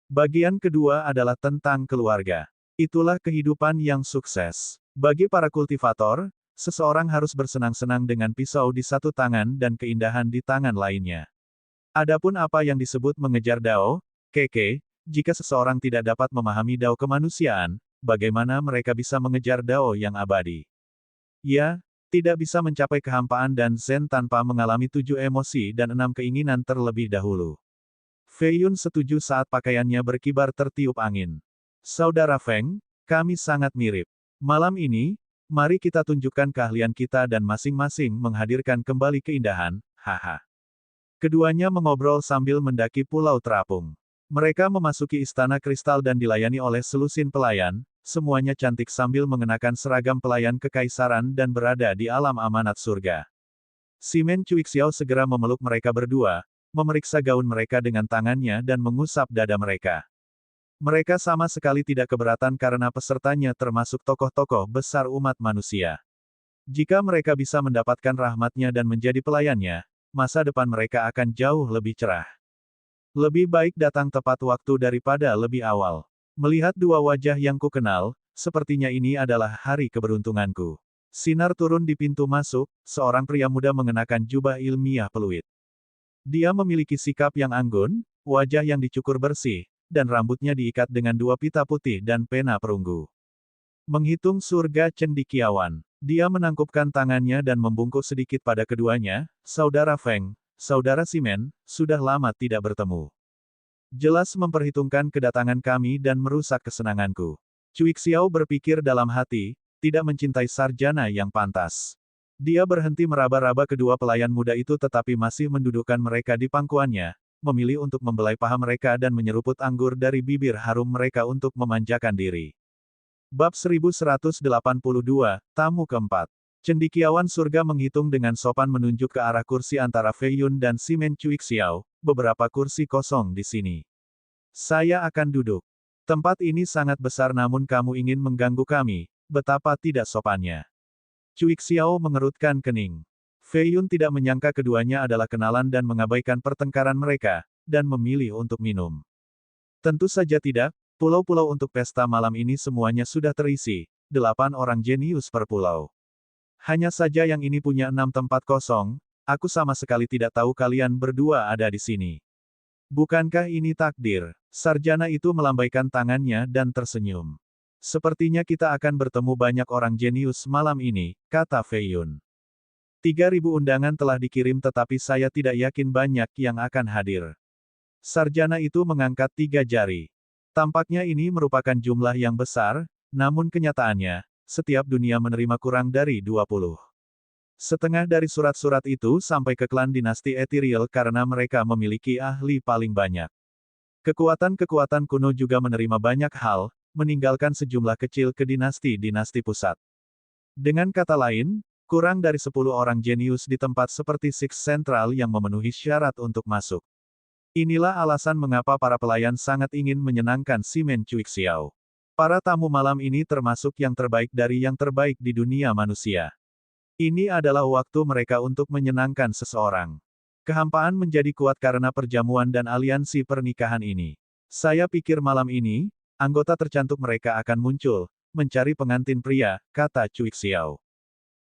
Bagian kedua adalah tentang keluarga. Itulah kehidupan yang sukses. Bagi para kultivator, seseorang harus bersenang-senang dengan pisau di satu tangan dan keindahan di tangan lainnya. Adapun apa yang disebut mengejar Dao, Keke, jika seseorang tidak dapat memahami Dao kemanusiaan, bagaimana mereka bisa mengejar Dao yang abadi? Ya, tidak bisa mencapai kehampaan dan Zen tanpa mengalami 7 emosi dan 6 keinginan terlebih dahulu. Fei Yun setuju saat pakaiannya berkibar tertiup angin. Saudara Feng, kami sangat mirip. Malam ini, mari kita tunjukkan keahlian kita dan masing-masing menghadirkan kembali keindahan, haha. Keduanya mengobrol sambil mendaki pulau terapung. Mereka memasuki istana kristal dan dilayani oleh selusin pelayan, semuanya cantik sambil mengenakan seragam pelayan kekaisaran dan berada di alam amanat surga. Simen Cuixiao segera memeluk mereka berdua, memeriksa gaun mereka dengan tangannya dan mengusap dada mereka. Mereka sama sekali tidak keberatan karena pesertanya termasuk tokoh-tokoh besar umat manusia. Jika mereka bisa mendapatkan rahmatnya dan menjadi pelayannya, masa depan mereka akan jauh lebih cerah. Lebih baik datang tepat waktu daripada lebih awal. Melihat dua wajah yang kukenal, sepertinya ini adalah hari keberuntunganku. Sinar turun di pintu masuk, seorang pria muda mengenakan jubah ilmiah peluit. Dia memiliki sikap yang anggun, wajah yang dicukur bersih, dan rambutnya diikat dengan dua pita putih dan pena perunggu. Menghitung surga cendekiawan. Dia menangkupkan tangannya dan membungkuk sedikit pada keduanya, Saudara Feng, Saudara Simen, sudah lama tidak bertemu. Jelas memperhitungkan kedatangan kami dan merusak kesenanganku. Cuixiao berpikir dalam hati, tidak mencintai sarjana yang pantas. Dia berhenti meraba-raba kedua pelayan muda itu tetapi masih mendudukkan mereka di pangkuannya, memilih untuk membelai paha mereka dan menyeruput anggur dari bibir harum mereka untuk memanjakan diri. Bab 1182, Tamu keempat. Cendekiawan surga menghitung dengan sopan menunjuk ke arah kursi antara Fei Yun dan Simen Cuixiao, beberapa kursi kosong di sini. Saya akan duduk. Tempat ini sangat besar namun kamu ingin mengganggu kami, betapa tidak sopannya. Cuixiao mengerutkan kening. Fei Yun tidak menyangka keduanya adalah kenalan dan mengabaikan pertengkaran mereka, dan memilih untuk minum. Tentu saja tidak. Pulau-pulau untuk pesta malam ini semuanya sudah terisi, 8 orang jenius per pulau. Hanya saja yang ini punya 6 tempat kosong, aku sama sekali tidak tahu kalian berdua ada di sini. Bukankah ini takdir? Sarjana itu melambaikan tangannya dan tersenyum. Sepertinya kita akan bertemu banyak orang jenius malam ini, kata Fei Yun. 3.000 undangan telah dikirim tetapi saya tidak yakin banyak yang akan hadir. Sarjana itu mengangkat 3 jari. Tampaknya ini merupakan jumlah yang besar, namun kenyataannya, setiap dunia menerima kurang dari 20. Setengah dari surat-surat itu sampai ke klan dinasti Ethereal karena mereka memiliki ahli paling banyak. Kekuatan-kekuatan kuno juga menerima banyak hal, meninggalkan sejumlah kecil ke dinasti-dinasti pusat. Dengan kata lain, kurang dari 10 orang jenius di tempat seperti Six Central yang memenuhi syarat untuk masuk. Inilah alasan mengapa para pelayan sangat ingin menyenangkan Simen Cuixiao. Para tamu malam ini termasuk yang terbaik dari yang terbaik di dunia manusia. Ini adalah waktu mereka untuk menyenangkan seseorang. Kehampaan menjadi kuat karena perjamuan dan aliansi pernikahan ini. Saya pikir malam ini, anggota tercantik mereka akan muncul, mencari pengantin pria, kata Cuixiao.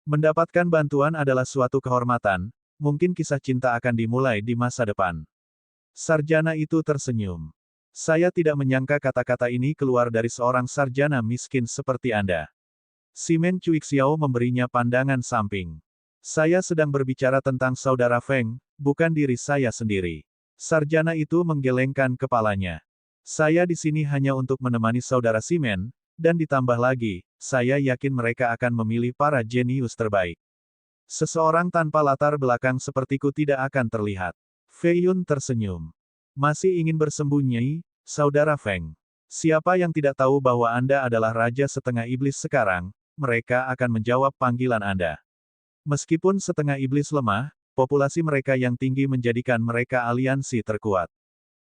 Mendapatkan bantuan adalah suatu kehormatan, mungkin kisah cinta akan dimulai di masa depan. Sarjana itu tersenyum. Saya tidak menyangka kata-kata ini keluar dari seorang sarjana miskin seperti Anda. Simen Cuixiao memberinya pandangan samping. Saya sedang berbicara tentang saudara Feng, bukan diri saya sendiri. Sarjana itu menggelengkan kepalanya. Saya di sini hanya untuk menemani saudara Simen, dan ditambah lagi, saya yakin mereka akan memilih para jenius terbaik. Seseorang tanpa latar belakang sepertiku tidak akan terlihat. Fei Yun tersenyum. Masih ingin bersembunyi, saudara Feng. Siapa yang tidak tahu bahwa Anda adalah Raja Setengah Iblis sekarang, mereka akan menjawab panggilan Anda. Meskipun Setengah Iblis lemah, populasi mereka yang tinggi menjadikan mereka aliansi terkuat.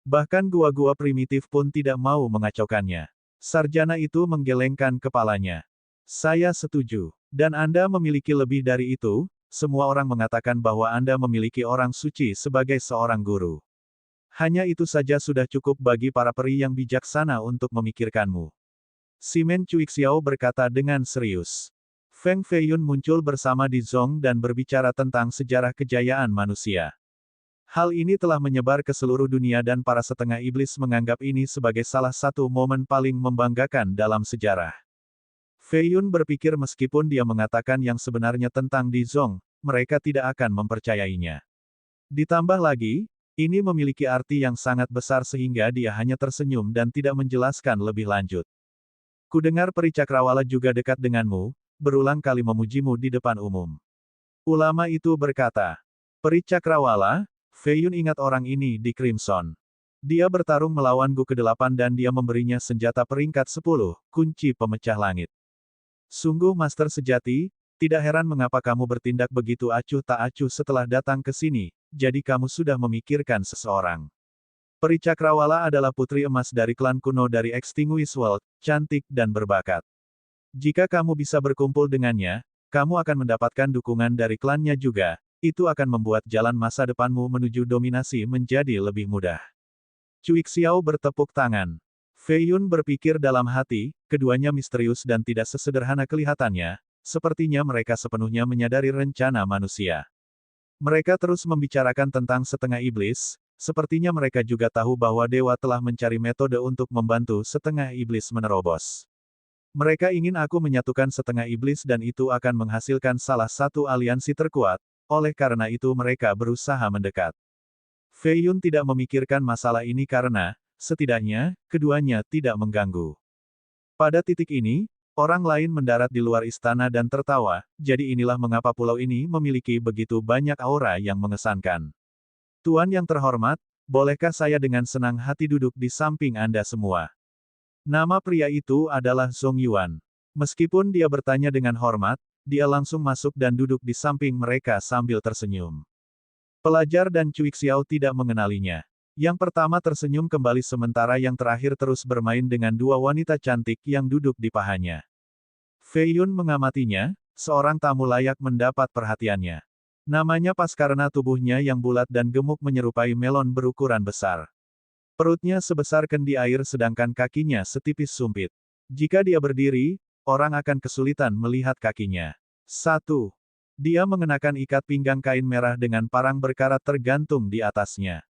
Bahkan gua-gua primitif pun tidak mau mengacaukannya. Sarjana itu menggelengkan kepalanya. Saya setuju. Dan Anda memiliki lebih dari itu, semua orang mengatakan bahwa Anda memiliki orang suci sebagai seorang guru. Hanya itu saja sudah cukup bagi para peri yang bijaksana untuk memikirkanmu. Simen Cuixiao berkata dengan serius. Feng Feiyun muncul bersama Di Zong dan berbicara tentang sejarah kejayaan manusia. Hal ini telah menyebar ke seluruh dunia dan para setengah iblis menganggap ini sebagai salah satu momen paling membanggakan dalam sejarah. Fei Yun berpikir meskipun dia mengatakan yang sebenarnya tentang Di Zong, mereka tidak akan mempercayainya. Ditambah lagi, ini memiliki arti yang sangat besar sehingga dia hanya tersenyum dan tidak menjelaskan lebih lanjut. Kudengar peri cakrawala juga dekat denganmu, berulang kali memujimu di depan umum. Ulama itu berkata, peri cakrawala, Fei Yun ingat orang ini di Crimson. Dia bertarung melawan Gu ke-8 dan dia memberinya senjata peringkat 10, kunci pemecah langit. Sungguh master sejati, tidak heran mengapa kamu bertindak begitu acuh tak acuh setelah datang ke sini, jadi kamu sudah memikirkan seseorang. Peri Cakrawala adalah putri emas dari klan kuno dari Extinguished World, cantik dan berbakat. Jika kamu bisa berkumpul dengannya, kamu akan mendapatkan dukungan dari klannya juga. Itu akan membuat jalan masa depanmu menuju dominasi menjadi lebih mudah. Cuixiao bertepuk tangan. Fei Yun berpikir dalam hati, keduanya misterius dan tidak sesederhana kelihatannya, sepertinya mereka sepenuhnya menyadari rencana manusia. Mereka terus membicarakan tentang setengah iblis, sepertinya mereka juga tahu bahwa dewa telah mencari metode untuk membantu setengah iblis menerobos. Mereka ingin aku menyatukan setengah iblis dan itu akan menghasilkan salah satu aliansi terkuat. Oleh karena itu mereka berusaha mendekat. Fei Yun tidak memikirkan masalah ini karena, setidaknya, keduanya tidak mengganggu. Pada titik ini, orang lain mendarat di luar istana dan tertawa, jadi inilah mengapa pulau ini memiliki begitu banyak aura yang mengesankan. Tuan yang terhormat, bolehkah saya dengan senang hati duduk di samping Anda semua? Nama pria itu adalah Zhong Yuan. Meskipun dia bertanya dengan hormat, dia langsung masuk dan duduk di samping mereka sambil tersenyum. Pelajar dan Cuixiao tidak mengenalinya. Yang pertama tersenyum kembali sementara yang terakhir terus bermain dengan dua wanita cantik yang duduk di pahanya. Fei Yun mengamatinya, seorang tamu layak mendapat perhatiannya. Namanya pas karena tubuhnya yang bulat dan gemuk menyerupai melon berukuran besar. Perutnya sebesar kendi air sedangkan kakinya setipis sumpit. Jika dia berdiri, orang akan kesulitan melihat kakinya. 1. Dia mengenakan ikat pinggang kain merah dengan parang berkarat tergantung di atasnya.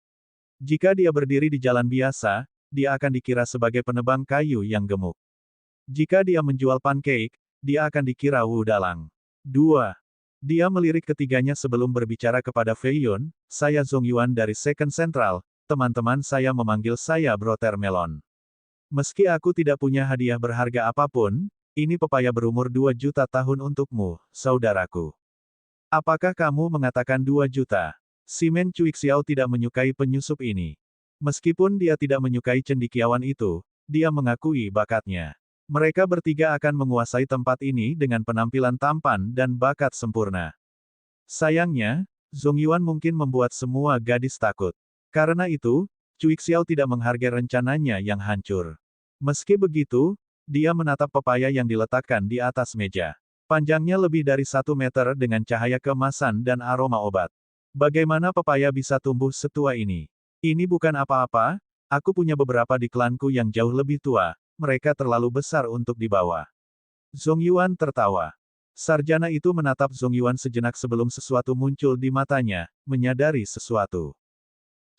Jika dia berdiri di jalan biasa, dia akan dikira sebagai penebang kayu yang gemuk. Jika dia menjual pancake, dia akan dikira wudalang. 2. Dia melirik ketiganya sebelum berbicara kepada Fei Yun, saya Zhong Yuan dari Second Central, teman-teman saya memanggil saya Brother Melon. Meski aku tidak punya hadiah berharga apapun, ini pepaya berumur 2 juta tahun untukmu, saudaraku. Apakah kamu mengatakan 2 juta? Simen Cuixiao tidak menyukai penyusup ini. Meskipun dia tidak menyukai cendekiawan itu, dia mengakui bakatnya. Mereka bertiga akan menguasai tempat ini dengan penampilan tampan dan bakat sempurna. Sayangnya, Zhong Yuan mungkin membuat semua gadis takut. Karena itu, Cuixiao tidak menghargai rencananya yang hancur. Meski begitu, dia menatap pepaya yang diletakkan di atas meja. Panjangnya lebih dari 1 meter dengan cahaya keemasan dan aroma obat. Bagaimana pepaya bisa tumbuh setua ini? Ini bukan apa-apa, aku punya beberapa di klanku yang jauh lebih tua, mereka terlalu besar untuk dibawa. Zhong Yuan tertawa. Sarjana itu menatap Zhong Yuan sejenak sebelum sesuatu muncul di matanya, menyadari sesuatu.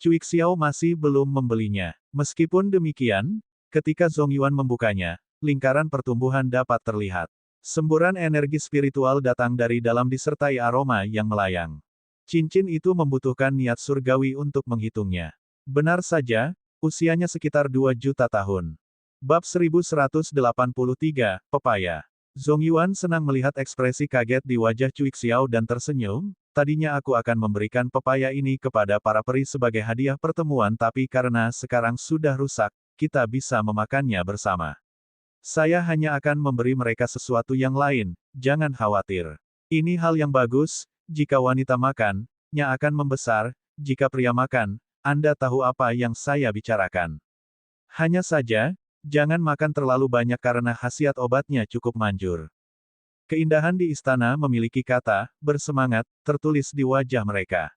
Cui Xiao masih belum membelinya. Meskipun demikian, ketika Zhong Yuan membukanya, lingkaran pertumbuhan dapat terlihat. Semburan energi spiritual datang dari dalam disertai aroma yang melayang. Cincin itu membutuhkan niat surgawi untuk menghitungnya. Benar saja, usianya sekitar 2 juta tahun. Bab 1183, Pepaya. Zhong Yuan senang melihat ekspresi kaget di wajah Cui Xiao dan tersenyum. Tadinya aku akan memberikan pepaya ini kepada para peri sebagai hadiah pertemuan, tapi karena sekarang sudah rusak, kita bisa memakannya bersama. Saya hanya akan memberi mereka sesuatu yang lain, jangan khawatir. Ini hal yang bagus, jika wanita makan, nya akan membesar, jika pria makan, Anda tahu apa yang saya bicarakan. Hanya saja, jangan makan terlalu banyak karena khasiat obatnya cukup manjur. Keindahan di istana memiliki kata, bersemangat, tertulis di wajah mereka.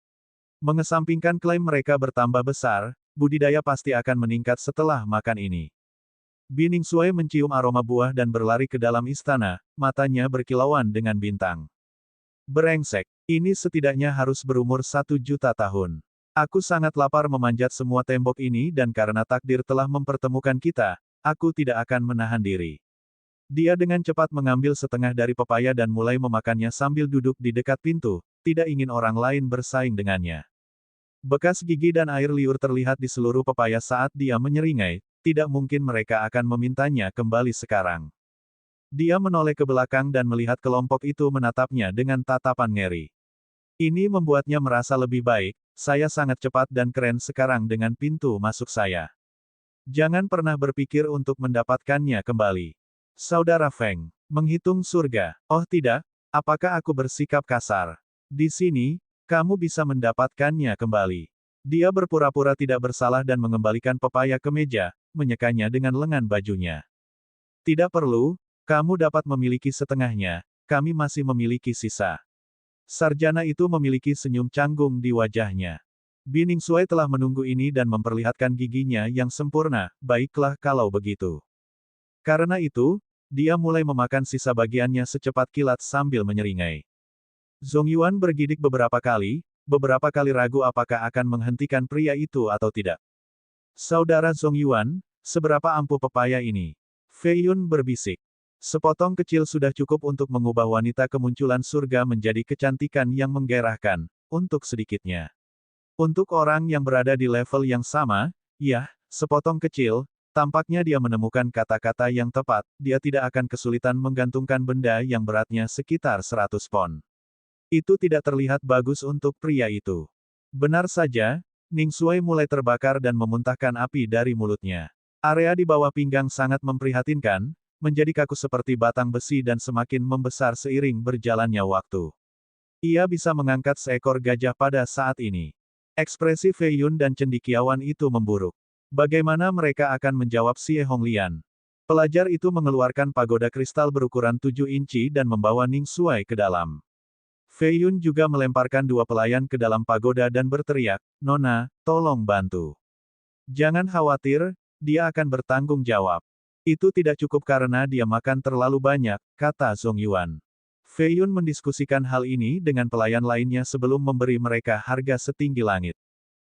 Mengesampingkan klaim mereka bertambah besar, budidaya pasti akan meningkat setelah makan ini. Bi Ningsuai mencium aroma buah dan berlari ke dalam istana, matanya berkilauan dengan bintang. Brengsek, ini setidaknya harus berumur 1 juta tahun. Aku sangat lapar memanjat semua tembok ini dan karena takdir telah mempertemukan kita, aku tidak akan menahan diri. Dia dengan cepat mengambil setengah dari pepaya dan mulai memakannya sambil duduk di dekat pintu, tidak ingin orang lain bersaing dengannya. Bekas gigi dan air liur terlihat di seluruh pepaya saat dia menyeringai, tidak mungkin mereka akan memintanya kembali sekarang. Dia menoleh ke belakang dan melihat kelompok itu menatapnya dengan tatapan ngeri. Ini membuatnya merasa lebih baik, saya sangat cepat dan keren sekarang dengan pintu masuk saya. Jangan pernah berpikir untuk mendapatkannya kembali. Saudara Feng, menghitung surga. Oh tidak, apakah aku bersikap kasar? Di sini, kamu bisa mendapatkannya kembali. Dia berpura-pura tidak bersalah dan mengembalikan pepaya ke meja, menyekanya dengan lengan bajunya. Tidak perlu, kamu dapat memiliki setengahnya, kami masih memiliki sisa. Sarjana itu memiliki senyum canggung di wajahnya. Bi Ningsuai telah menunggu ini dan memperlihatkan giginya yang sempurna, baiklah kalau begitu. Karena itu, dia mulai memakan sisa bagiannya secepat kilat sambil menyeringai. Zhong Yuan bergidik beberapa kali ragu apakah akan menghentikan pria itu atau tidak. Saudara Zhong Yuan, seberapa ampuh pepaya ini? Fei Yun berbisik. Sepotong kecil sudah cukup untuk mengubah wanita kemunculan surga menjadi kecantikan yang menggairahkan, untuk sedikitnya. Untuk orang yang berada di level yang sama, ya, sepotong kecil, tampaknya dia menemukan kata-kata yang tepat, dia tidak akan kesulitan menggantungkan benda yang beratnya sekitar 100 pon. Itu tidak terlihat bagus untuk pria itu. Benar saja, Ningsuai mulai terbakar dan memuntahkan api dari mulutnya. Area di bawah pinggang sangat memprihatinkan, menjadi kaku seperti batang besi dan semakin membesar seiring berjalannya waktu. Ia bisa mengangkat seekor gajah pada saat ini. Ekspresi Fei Yun dan cendekiawan itu memburuk. Bagaimana mereka akan menjawab Xie Honglian? Pelajar itu mengeluarkan pagoda kristal berukuran 7 inci dan membawa Ningsuai ke dalam. Fei Yun juga melemparkan 2 pelayan ke dalam pagoda dan berteriak, "Nona, tolong bantu." Jangan khawatir, dia akan bertanggung jawab. Itu tidak cukup karena dia makan terlalu banyak, kata Zhong Yuan. Fei Yun mendiskusikan hal ini dengan pelayan lainnya sebelum memberi mereka harga setinggi langit.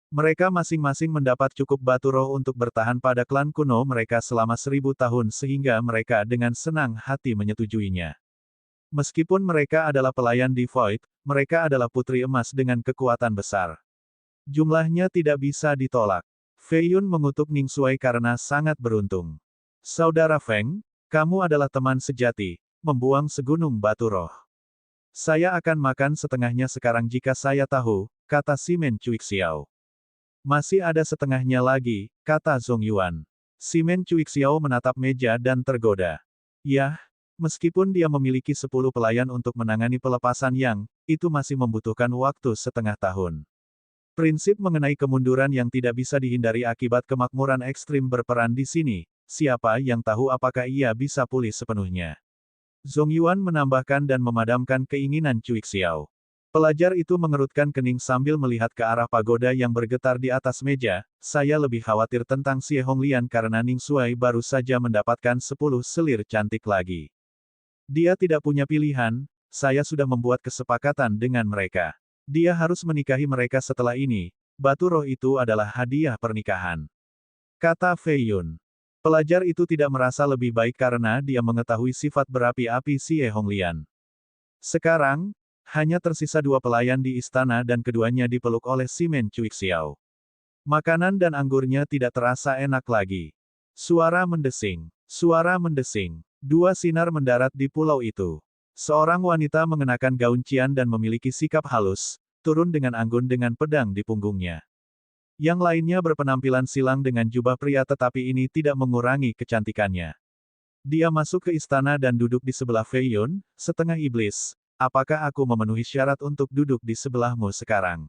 Mereka masing-masing mendapat cukup batu roh untuk bertahan pada klan kuno mereka selama 1000 tahun sehingga mereka dengan senang hati menyetujuinya. Meskipun mereka adalah pelayan di Void, mereka adalah putri emas dengan kekuatan besar. Jumlahnya tidak bisa ditolak. Fei Yun mengutuk Ningsuai karena sangat beruntung. Saudara Feng, kamu adalah teman sejati, membuang segunung batu roh. Saya akan makan setengahnya sekarang jika saya tahu, kata Simen Cui Xiao. Masih ada setengahnya lagi, kata Zhong Yuan. Simen Cui Xiao menatap meja dan tergoda. Yah, meskipun dia memiliki 10 pelayan untuk menangani pelepasan yang, itu masih membutuhkan waktu setengah tahun. Prinsip mengenai kemunduran yang tidak bisa dihindari akibat kemakmuran ekstrim berperan di sini, siapa yang tahu apakah ia bisa pulih sepenuhnya. Zhong Yuan menambahkan dan memadamkan keinginan Cui Xiao. Pelajar itu mengerutkan kening sambil melihat ke arah pagoda yang bergetar di atas meja. Saya lebih khawatir tentang Xie Honglian karena Ningsuai baru saja mendapatkan 10 selir cantik lagi. Dia tidak punya pilihan, saya sudah membuat kesepakatan dengan mereka. Dia harus menikahi mereka setelah ini, batu roh itu adalah hadiah pernikahan. Kata Fei Yun. Pelajar itu tidak merasa lebih baik karena dia mengetahui sifat berapi-api Xie Honglian. Sekarang, hanya tersisa dua pelayan di istana dan keduanya dipeluk oleh Simen Cuixiao. Makanan dan anggurnya tidak terasa enak lagi. Suara mendesing. Suara mendesing. Dua sinar mendarat di pulau itu. Seorang wanita mengenakan gaun cian dan memiliki sikap halus, turun dengan anggun dengan pedang di punggungnya. Yang lainnya berpenampilan silang dengan jubah pria tetapi ini tidak mengurangi kecantikannya. Dia masuk ke istana dan duduk di sebelah Fei Yun, setengah iblis. Apakah aku memenuhi syarat untuk duduk di sebelahmu sekarang?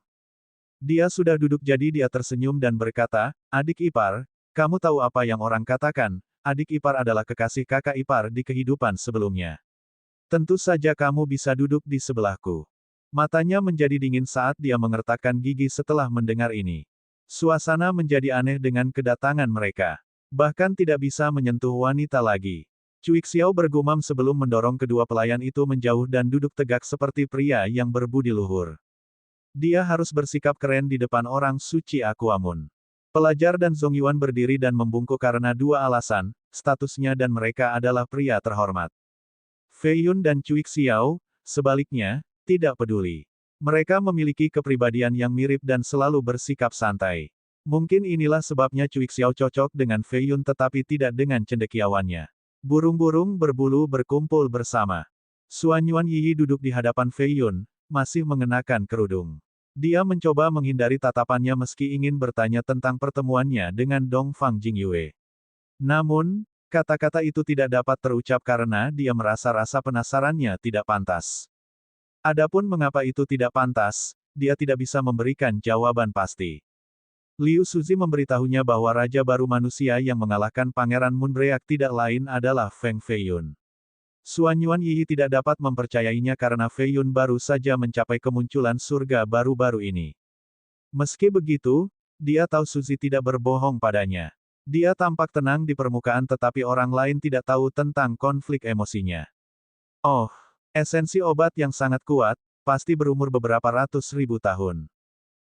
Dia sudah duduk jadi dia tersenyum dan berkata, adik ipar, kamu tahu apa yang orang katakan, adik ipar adalah kekasih kakak ipar di kehidupan sebelumnya. Tentu saja kamu bisa duduk di sebelahku. Matanya menjadi dingin saat dia mengertakkan gigi setelah mendengar ini. Suasana menjadi aneh dengan kedatangan mereka. Bahkan tidak bisa menyentuh wanita lagi. Cuixiao bergumam sebelum mendorong kedua pelayan itu menjauh dan duduk tegak seperti pria yang berbudi luhur. Dia harus bersikap keren di depan orang suci Aquamun. Pelajar dan Zongyuan berdiri dan membungkuk karena dua alasan, statusnya dan mereka adalah pria terhormat. Fei Yun dan Cuixiao, sebaliknya, tidak peduli. Mereka memiliki kepribadian yang mirip dan selalu bersikap santai. Mungkin inilah sebabnya Cuixiao cocok dengan Fei Yun tetapi tidak dengan cendekiawannya. Burung-burung berbulu berkumpul bersama. Suanyuan Yi duduk di hadapan Fei Yun, masih mengenakan kerudung. Dia mencoba menghindari tatapannya meski ingin bertanya tentang pertemuannya dengan Dongfang Jingyue. Namun, kata-kata itu tidak dapat terucap karena dia merasa rasa penasarannya tidak pantas. Adapun mengapa itu tidak pantas, dia tidak bisa memberikan jawaban pasti. Liu Suzi memberitahunya bahwa raja baru manusia yang mengalahkan Pangeran Moonbreak tidak lain adalah Feng Feiyun. Suanyuan Yi tidak dapat mempercayainya karena Feiyun baru saja mencapai kemunculan surga baru-baru ini. Meski begitu, dia tahu Suzi tidak berbohong padanya. Dia tampak tenang di permukaan tetapi orang lain tidak tahu tentang konflik emosinya. Oh, esensi obat yang sangat kuat, pasti berumur beberapa ratus ribu tahun.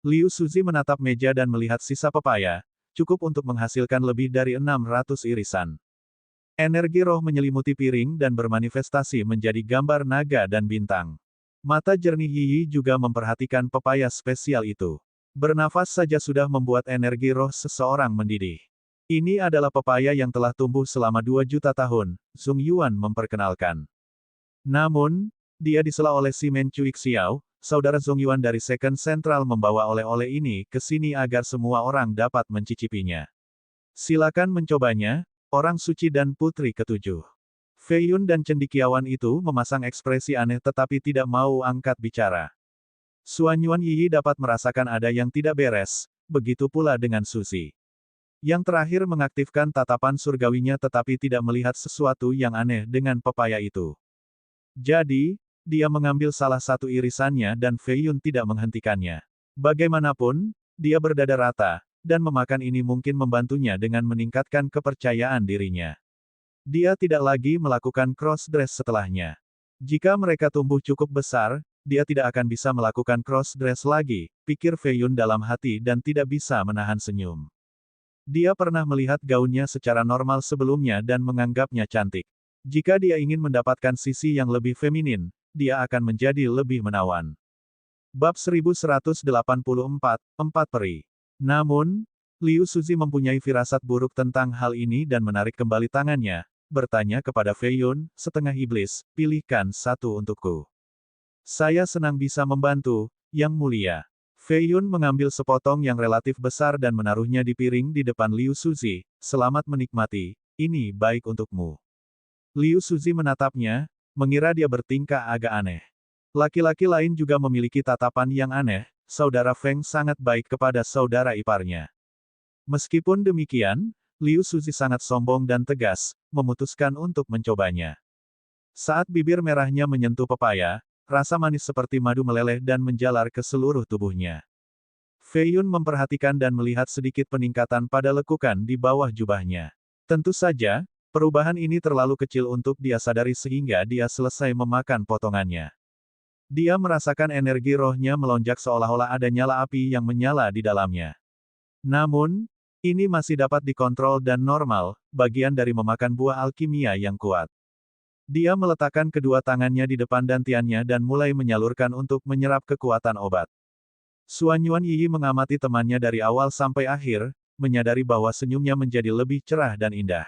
Liu Suzi menatap meja dan melihat sisa pepaya, cukup untuk menghasilkan lebih dari 600 irisan. Energi roh menyelimuti piring dan bermanifestasi menjadi gambar naga dan bintang. Mata jernih Yi juga memperhatikan pepaya spesial itu. Bernafas saja sudah membuat energi roh seseorang mendidih. Ini adalah pepaya yang telah tumbuh selama 2 juta tahun, Zhong Yuan memperkenalkan. Namun, dia disela oleh Simen Cuixiao, saudara Zhong Yuan dari Second Central membawa oleh-oleh ini ke sini agar semua orang dapat mencicipinya. Silakan mencobanya, orang suci dan putri ketujuh. Fei Yun dan cendekiawan itu memasang ekspresi aneh tetapi tidak mau angkat bicara. Suanyuan Yi dapat merasakan ada yang tidak beres, begitu pula dengan Suzy. Yang terakhir mengaktifkan tatapan surgawinya tetapi tidak melihat sesuatu yang aneh dengan pepaya itu. Jadi, dia mengambil salah satu irisannya dan Fei Yun tidak menghentikannya. Bagaimanapun, dia berdada rata, dan memakan ini mungkin membantunya dengan meningkatkan kepercayaan dirinya. Dia tidak lagi melakukan cross-dress setelahnya. Jika mereka tumbuh cukup besar, dia tidak akan bisa melakukan cross-dress lagi, pikir Fei Yun dalam hati dan tidak bisa menahan senyum. Dia pernah melihat gaunnya secara normal sebelumnya dan menganggapnya cantik. Jika dia ingin mendapatkan sisi yang lebih feminin, dia akan menjadi lebih menawan. Bab 1184, 4 Peri. Namun, Liu Suzi mempunyai firasat buruk tentang hal ini dan menarik kembali tangannya, bertanya kepada Fei Yun, setengah iblis, pilihkan satu untukku. Saya senang bisa membantu, Yang Mulia. Fei Yun mengambil sepotong yang relatif besar dan menaruhnya di piring di depan Liu Suzi, selamat menikmati, ini baik untukmu. Liu Suzi menatapnya, mengira dia bertingkah agak aneh. Laki-laki lain juga memiliki tatapan yang aneh, saudara Feng sangat baik kepada saudara iparnya. Meskipun demikian, Liu Suzi sangat sombong dan tegas, memutuskan untuk mencobanya. Saat bibir merahnya menyentuh pepaya, rasa manis seperti madu meleleh dan menjalar ke seluruh tubuhnya. Fei Yun memperhatikan dan melihat sedikit peningkatan pada lekukan di bawah jubahnya. Tentu saja, perubahan ini terlalu kecil untuk dia sadari sehingga dia selesai memakan potongannya. Dia merasakan energi rohnya melonjak seolah-olah ada nyala api yang menyala di dalamnya. Namun, ini masih dapat dikontrol dan normal, bagian dari memakan buah alkimia yang kuat. Dia meletakkan kedua tangannya di depan dantiannya dan mulai menyalurkan untuk menyerap kekuatan obat. Suan Yuan Yi mengamati temannya dari awal sampai akhir, menyadari bahwa senyumnya menjadi lebih cerah dan indah.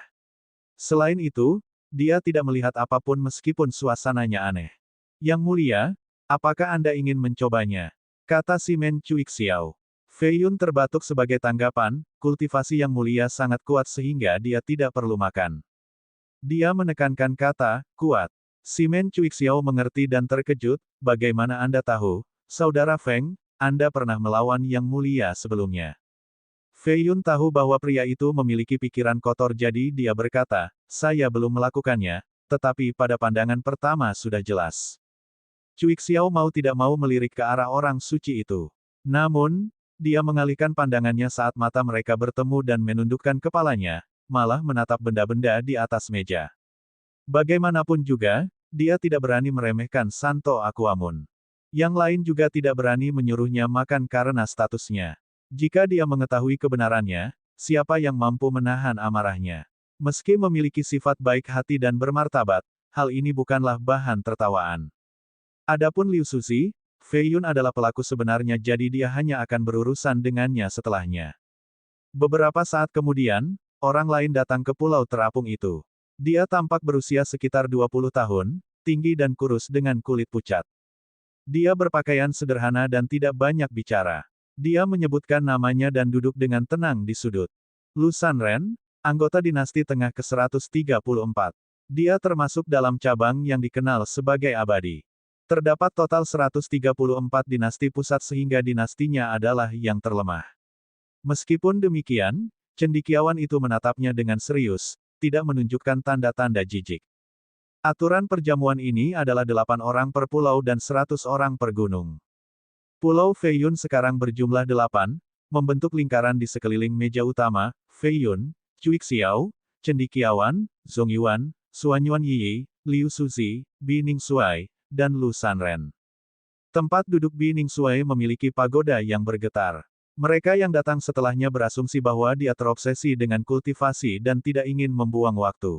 Selain itu, dia tidak melihat apapun meskipun suasananya aneh. Yang mulia, apakah Anda ingin mencobanya? Kata si Men Cuixiao. Fei Yun terbatuk sebagai tanggapan, kultivasi yang mulia sangat kuat sehingga dia tidak perlu makan. Dia menekankan kata, kuat. Si Men Cuixiao mengerti dan terkejut, bagaimana Anda tahu, Saudara Feng, Anda pernah melawan yang mulia sebelumnya. Fei Yun tahu bahwa pria itu memiliki pikiran kotor jadi dia berkata, saya belum melakukannya, tetapi pada pandangan pertama sudah jelas. Cuixiao mau tidak mau melirik ke arah orang suci itu. Namun, dia mengalihkan pandangannya saat mata mereka bertemu dan menundukkan kepalanya, malah menatap benda-benda di atas meja. Bagaimanapun juga, dia tidak berani meremehkan Santo Aquamun. Yang lain juga tidak berani menyuruhnya makan karena statusnya. Jika dia mengetahui kebenarannya, siapa yang mampu menahan amarahnya? Meski memiliki sifat baik hati dan bermartabat, hal ini bukanlah bahan tertawaan. Adapun Liu Suzi, Fei Yun adalah pelaku sebenarnya jadi dia hanya akan berurusan dengannya setelahnya. Beberapa saat kemudian, orang lain datang ke pulau terapung itu. Dia tampak berusia sekitar 20 tahun, tinggi dan kurus dengan kulit pucat. Dia berpakaian sederhana dan tidak banyak bicara. Dia menyebutkan namanya dan duduk dengan tenang di sudut. Lu Sanren, anggota dinasti tengah ke-134. Dia termasuk dalam cabang yang dikenal sebagai abadi. Terdapat total 134 dinasti pusat sehingga dinastinya adalah yang terlemah. Meskipun demikian, cendekiawan itu menatapnya dengan serius, tidak menunjukkan tanda-tanda jijik. Aturan perjamuan ini adalah 8 orang per pulau dan 100 orang per gunung. Pulau Fei Yun sekarang berjumlah 8, membentuk lingkaran di sekeliling meja utama, Fei Yun, Cuixiao, cendekiawan, Zhong Yuan, Suan Yuan Yi, Liu Suzi, Bi Ning Shuai, dan Lu Sanren. Tempat duduk Bi Ning Shuai memiliki pagoda yang bergetar. Mereka yang datang setelahnya berasumsi bahwa dia terobsesi dengan kultivasi dan tidak ingin membuang waktu.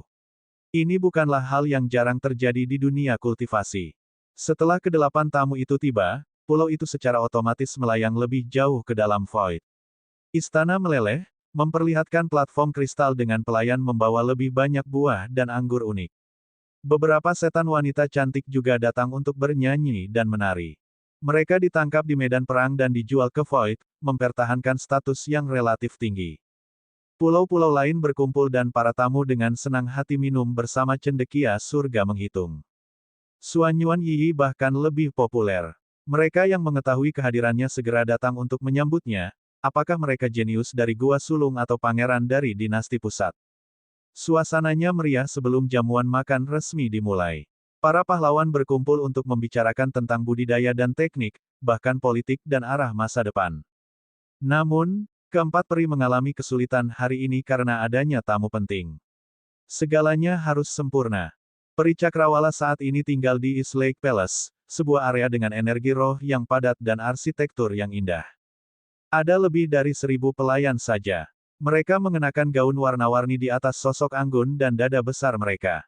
Ini bukanlah hal yang jarang terjadi di dunia kultivasi. Setelah ke-8 tamu itu tiba, pulau itu secara otomatis melayang lebih jauh ke dalam void. Istana meleleh, memperlihatkan platform kristal dengan pelayan membawa lebih banyak buah dan anggur unik. Beberapa setan wanita cantik juga datang untuk bernyanyi dan menari. Mereka ditangkap di medan perang dan dijual ke void, mempertahankan status yang relatif tinggi. Pulau-pulau lain berkumpul dan para tamu dengan senang hati minum bersama cendekia surga menghitung. Suan Yuan Yi bahkan lebih populer. Mereka yang mengetahui kehadirannya segera datang untuk menyambutnya, apakah mereka jenius dari Gua Sulung atau pangeran dari dinasti pusat. Suasananya meriah sebelum jamuan makan resmi dimulai. Para pahlawan berkumpul untuk membicarakan tentang budidaya dan teknik, bahkan politik dan arah masa depan. Namun, keempat peri mengalami kesulitan hari ini karena adanya tamu penting. Segalanya harus sempurna. Peri Cakrawala saat ini tinggal di East Lake Palace, sebuah area dengan energi roh yang padat dan arsitektur yang indah. Ada lebih dari 1000 pelayan saja. Mereka mengenakan gaun warna-warni di atas sosok anggun dan dada besar mereka.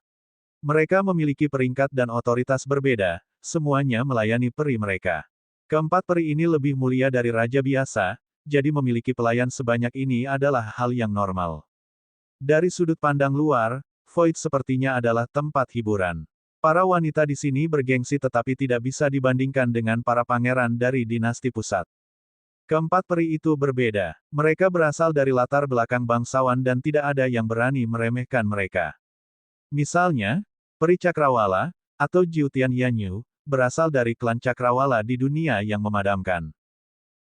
Mereka memiliki peringkat dan otoritas berbeda, semuanya melayani peri mereka. Keempat peri ini lebih mulia dari raja biasa, jadi memiliki pelayan sebanyak ini adalah hal yang normal. Dari sudut pandang luar, void sepertinya adalah tempat hiburan. Para wanita di sini bergengsi tetapi tidak bisa dibandingkan dengan para pangeran dari dinasti pusat. Keempat peri itu berbeda. Mereka berasal dari latar belakang bangsawan dan tidak ada yang berani meremehkan mereka. Misalnya, peri Cakrawala, atau Jiutian Yanyu, berasal dari klan Cakrawala di dunia yang memadamkan.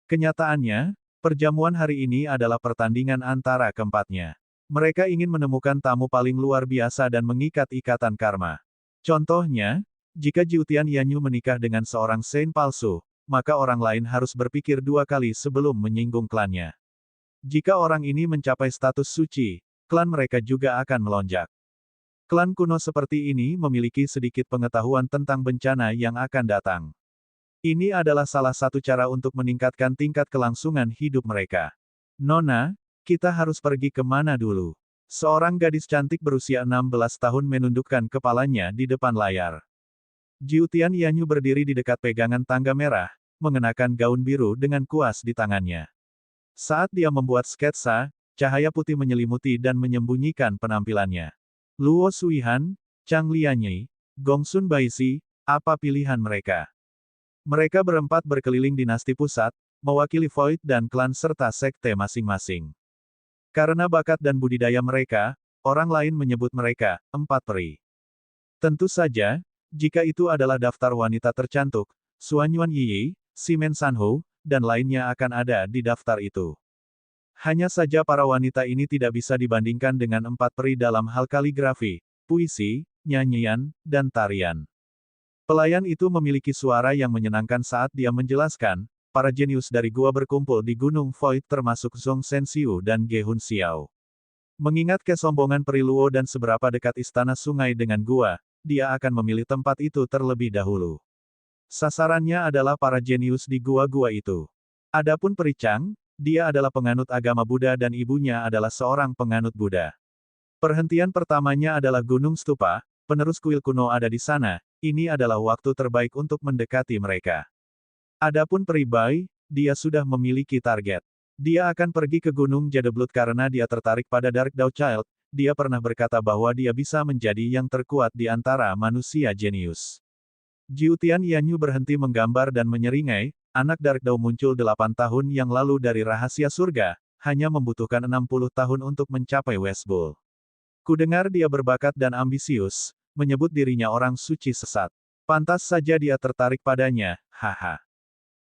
Kenyataannya, perjamuan hari ini adalah pertandingan antara keempatnya. Mereka ingin menemukan tamu paling luar biasa dan mengikat ikatan karma. Contohnya, jika Jiutian Yanyu menikah dengan seorang saint palsu, maka orang lain harus berpikir 2 kali sebelum menyinggung klannya. Jika orang ini mencapai status suci, klan mereka juga akan melonjak. Klan kuno seperti ini memiliki sedikit pengetahuan tentang bencana yang akan datang. Ini adalah salah satu cara untuk meningkatkan tingkat kelangsungan hidup mereka. Nona, kita harus pergi kemana dulu? Seorang gadis cantik berusia 16 tahun menundukkan kepalanya di depan layar. Jiutian Yanyu berdiri di dekat pegangan tangga merah, mengenakan gaun biru dengan kuas di tangannya. Saat dia membuat sketsa, cahaya putih menyelimuti dan menyembunyikan penampilannya. Luo Suihan, Chang Lianyi, Gongsun Baishi, apa pilihan mereka? Mereka berempat berkeliling dinasti pusat, mewakili Void dan klan serta sekte masing-masing. Karena bakat dan budidaya mereka, orang lain menyebut mereka, empat peri. Tentu saja, jika itu adalah daftar wanita tercantik, Xuanyuan Yi, Ximen Sanhou, dan lainnya akan ada di daftar itu. Hanya saja para wanita ini tidak bisa dibandingkan dengan empat peri dalam hal kaligrafi, puisi, nyanyian, dan tarian. Pelayan itu memiliki suara yang menyenangkan saat dia menjelaskan, para jenius dari gua berkumpul di Gunung Void termasuk Zhong Sensiu dan Ge Hun Xiao. Mengingat kesombongan peri Luo dan seberapa dekat istana sungai dengan gua, dia akan memilih tempat itu terlebih dahulu. Sasarannya adalah para jenius di gua-gua itu. Adapun peri Chang, dia adalah penganut agama Buddha dan ibunya adalah seorang penganut Buddha. Perhentian pertamanya adalah Gunung Stupa, penerus kuil kuno ada di sana, ini adalah waktu terbaik untuk mendekati mereka. Adapun peri Bai, dia sudah memiliki target. Dia akan pergi ke Gunung Jadeblut karena dia tertarik pada Dark Dao Child, dia pernah berkata bahwa dia bisa menjadi yang terkuat di antara manusia jenius. Jiutian Yanyu berhenti menggambar dan menyeringai, anak Dark Dao muncul 8 tahun yang lalu dari rahasia surga, hanya membutuhkan 60 tahun untuk mencapai Westbull. Kudengar dia berbakat dan ambisius, menyebut dirinya orang suci sesat. Pantas saja dia tertarik padanya, haha.